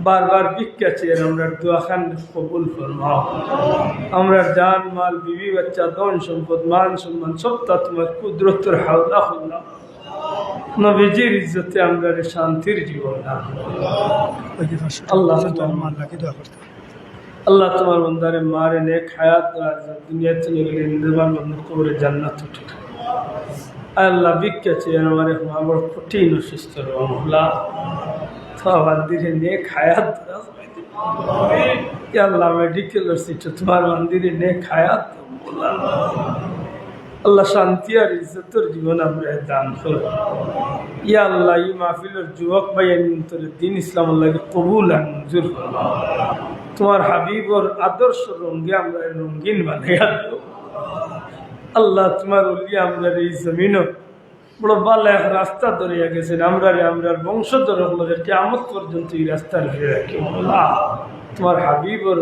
বারবার ভিক্ষা চেয়ে আমরা দোয়া খান কবুল ফরমাও আমরা জান মাল বিবি বাচ্চা ধন সম্পদ মান সম্মান সবটা তোমার কুদরতের হাওলা হল্লা নবীজির ইজ্জতে আমরা শান্তির জীবন দান আল্লাহ अल्लाह तुम्हारे बंदारे मारे नेक हयात दुनिया निर्माण बंद कब्र जन्नत अल्लाह बिक के हमारे हमारे कठिन सुस्त अल्लाह বান্দিরে নেক হায়াত দারাজ পাইতে ইয়া আল্লাহ মেডিকেলের সিটে তোমার বান্দিরে নেক হায়াত আল্লাহ শান্তি আর ইজ্জতের জীবন আমরা দান করো ইয়া আল্লাহ এই মাহফিলের যুবক ভাই তোর দিন ইসলাম আল্লাহকে কবুল আর মঞ্জুর করো তোমার হাবিবর আদর্শ রঙ্গে আমরা রঙ্গিন বানাইয়া দেব আল্লাহ তোমার উলিয়া আমরা এই জমিনও বড় ভালো এক রাস্তা ধরিয়া গেছেন আমরার বংশধর হলের কিয়ামত পর্যন্ত এই রাস্তা ধরে রাখি আল্লাহ তোমার হাবিবর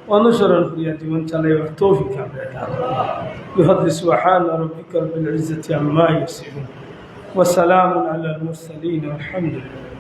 অনুসরণ করিয়া জীবন চালাইবার তৌফিক আমরা দাও বিহদ্দি সুবহান রাব্বিকা রাব্বিল ইজ্জাতি আম্মা ইয়াসিফুন ওয়া সালামুন আলাল মুরসালিন ওয়া আলহামদুলিল্লাহ